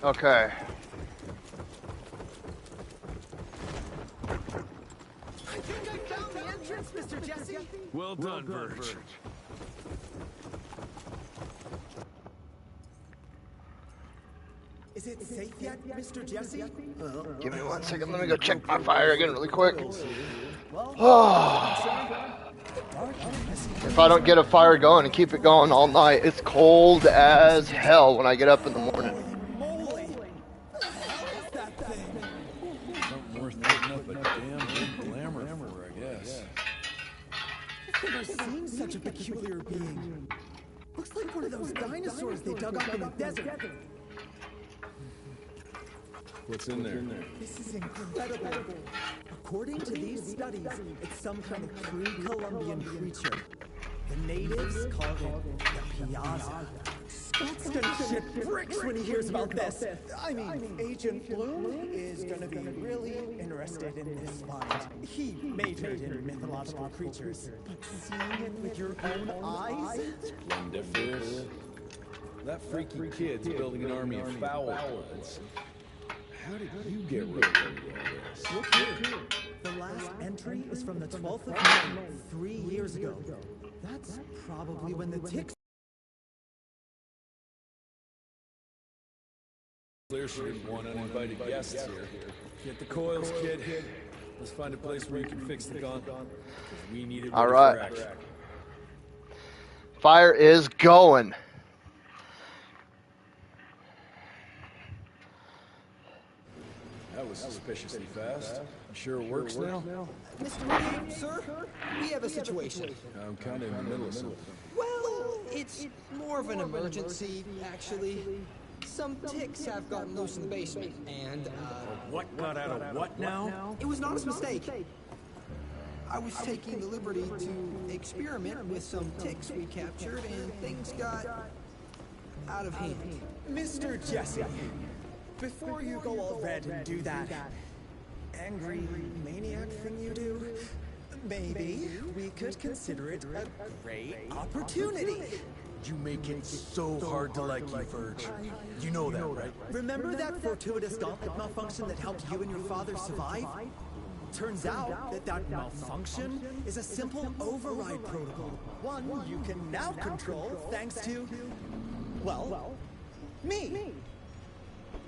A: Okay.
G: I think I found the entrance, Mr. Jesse.
N: Well done, Verge.
K: Is it safe yet, Mr. Jesse?
A: Give me 1 second. Let me go check my fire again really quick. If I don't get a fire going and keep it going all night, it's cold as hell when I get up in the morning.
N: Something worth putting up a damn big glamour for, I guess.
K: I've never seen such a peculiar being. Looks like one of those dinosaurs they dug up in the desert.
N: What's in there?
K: This is incredible. According to these studies, it's some kind of pre-Columbian creature. The natives call it the Piazza. Scott's gonna shit bricks when he hears about this. I mean, Agent Bloom is gonna be really interested in this find. He majored in mythological creatures, but seeing it with your own eyes?
N: Splendiferous. That freaky kid's building an army of foul bloods. How did you get roped into all this?
K: Look here. The last entry is from the 12th of May, 3 years ago. That's probably when the ticks...
D: Clear she didn't want uninvited guests here. Get the coils, kid. Let's find a place where you can fix the gauntlet. We need it.
A: All right. Fire is going.
D: That was suspiciously fast. You sure it works now?
J: Mr. Williams, sir, we have a situation.
D: I'm kind of in the middle of something.
J: Well, it's more of an emergency, actually. Some ticks have gotten loose in the basement, and,
N: What got out of what now?
J: It was not a mistake. I was taking the liberty to experiment with some ticks we captured, and things got out of hand.
K: Mr. Jesse, before you go all red and do that angry maniac thing you do, maybe we could consider it a great opportunity.
N: You make it so hard to like you, Verge. You know that, right?
K: Remember that fortuitous gauntlet malfunction that helped you and your father survive? Turns out that malfunction is a simple override protocol. One you can now control thanks to, well, me.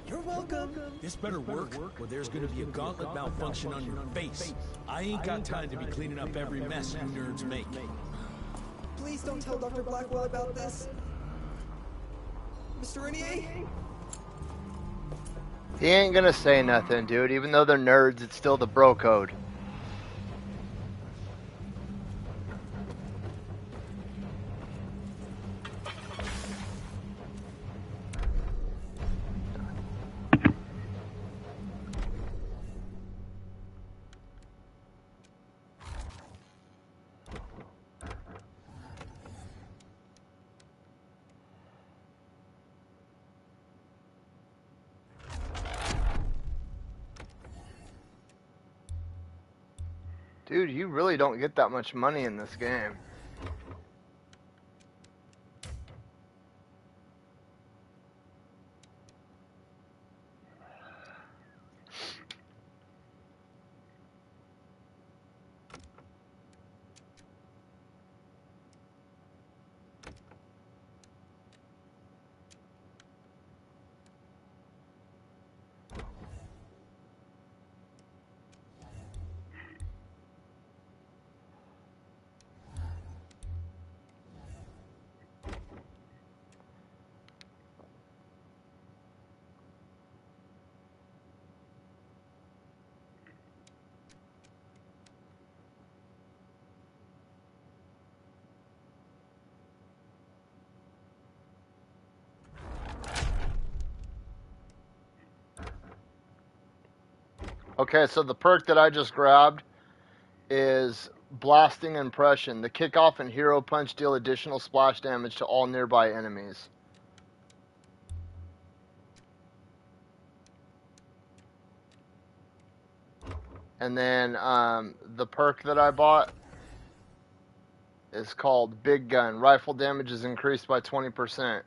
K: You're welcome.
D: This better work, or there's gonna be a gauntlet malfunction on your face. I ain't got time to be cleaning up every mess you nerds make.
J: Please don't tell Dr. Blackwell about this. Mr. Renier?
A: He ain't gonna say nothing, dude. Even though they're nerds, it's still the bro code. Dude, you really don't get that much money in this game. Okay, so the perk that I just grabbed is Blasting Impression. The kickoff and hero punch deal additional splash damage to all nearby enemies. And then the perk that I bought is called Big Gun. Rifle damage is increased by 20%.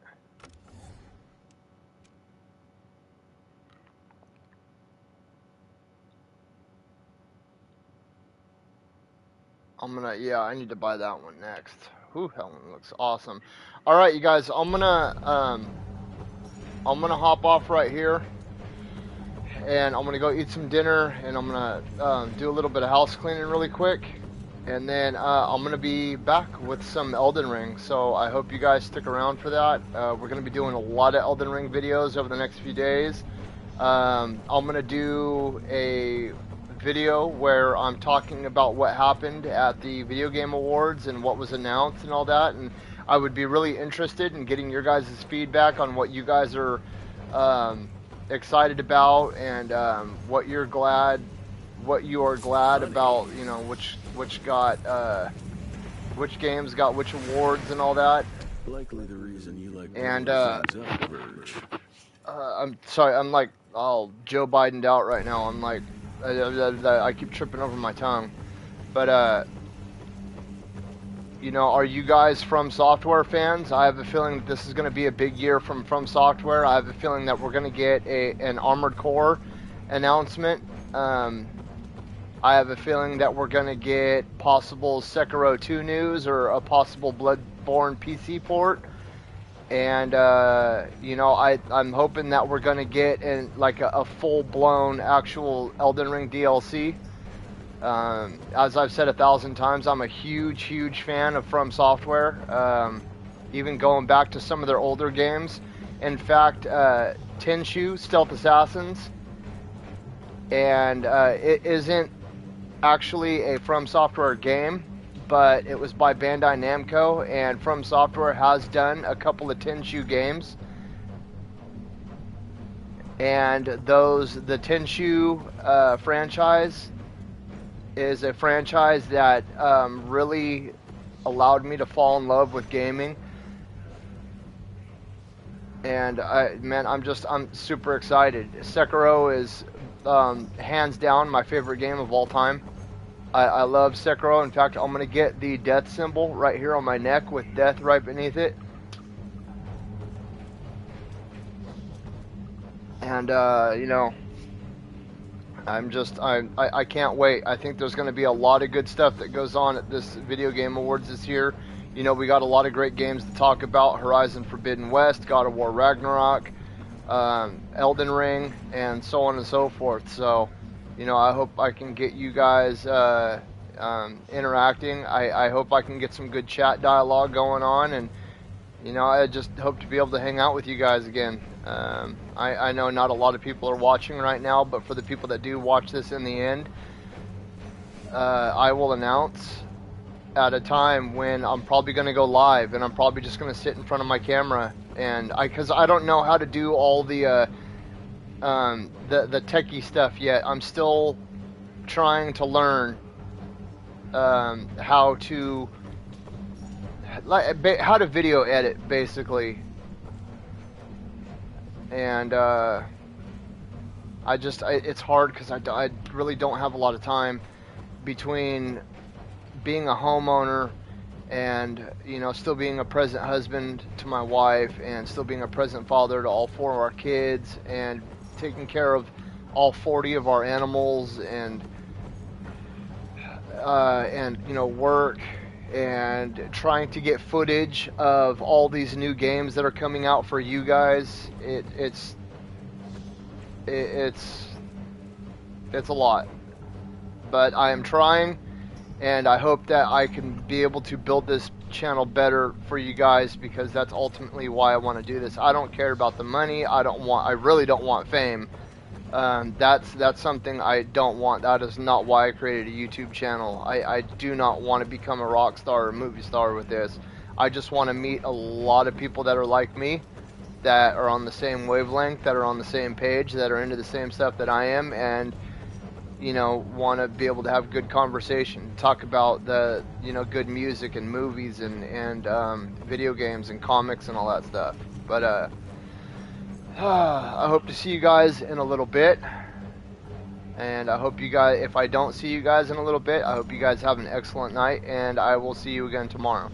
A: Yeah, I need to buy that one next. Whew, that one looks awesome. All right, you guys, I'm gonna hop off right here, and I'm gonna go eat some dinner, and I'm gonna do a little bit of house cleaning really quick, and then I'm gonna be back with some Elden Ring. So I hope you guys stick around for that. We're gonna be doing a lot of Elden Ring videos over the next few days. I'm gonna do a video where I'm talking about what happened at the Video Game Awards and what was announced and all that, and I would be really interested in getting your guys' feedback on what you guys are excited about, and what you are glad about, you know, which games got which awards and all that.
N: Likely the reason you like
A: And
N: things up, Verge.
A: I'm sorry, I'm like all Joe Biden'd out right now. I'm like, I keep tripping over my tongue. But, you know, are you guys From Software fans? I have a feeling that this is going to be a big year from Software. I have a feeling that we're going to get an Armored Core announcement. I have a feeling that we're going to get possible Sekiro 2 news or a possible Bloodborne PC port. And, you know, I'm hoping that we're going to get a full-blown actual Elden Ring DLC. As I've said 1,000 times, I'm a huge fan of From Software. Even going back to some of their older games. In fact, Tenchu, Stealth Assassins. And it isn't actually a From Software game, but it was by Bandai Namco, and From Software has done a couple of Tenchu games. And the Tenchu franchise is a franchise that really allowed me to fall in love with gaming. And I'm super excited. Sekiro is hands down my favorite game of all time. I love Sekiro. In fact, I'm going to get the death symbol right here on my neck with death right beneath it. And, you know, I can't wait. I think there's going to be a lot of good stuff that goes on at this Video Game Awards this year. You know, we got a lot of great games to talk about. Horizon Forbidden West, God of War Ragnarok, Elden Ring, and so on and so forth. So, you know, I hope I can get you guys interacting. I hope I can get some good chat dialogue going on, and, you know, I just hope to be able to hang out with you guys again. I know not a lot of people are watching right now, but for the people that do watch this in the end, I will announce at a time when I'm probably going to go live, and I'm probably just going to sit in front of my camera, and because I don't know how to do all the techie stuff yet. I'm still trying to learn how to video edit, basically. And it's hard because I really don't have a lot of time between being a homeowner and, you know, still being a present husband to my wife, and still being a present father to all 4 of our kids, and taking care of all 40 of our animals, and you know, work, and trying to get footage of all these new games that are coming out for you guys. It's a lot, but I am trying, and I hope that I can be able to build this channel better for you guys, because that's ultimately why I want to do this. I don't care about the money. I really don't want fame. That's something I don't want. That is not why I created a YouTube channel. I do not want to become a rock star or movie star with this. I just want to meet a lot of people that are like me, that are on the same wavelength, that are on the same page, that are into the same stuff that I am, and, you know, want to be able to have good conversation, talk about the, you know, good music and movies and video games and comics and all that stuff. But I hope to see you guys in a little bit, and I hope you guys, if I don't see you guys in a little bit, I hope you guys have an excellent night, and I will see you again tomorrow.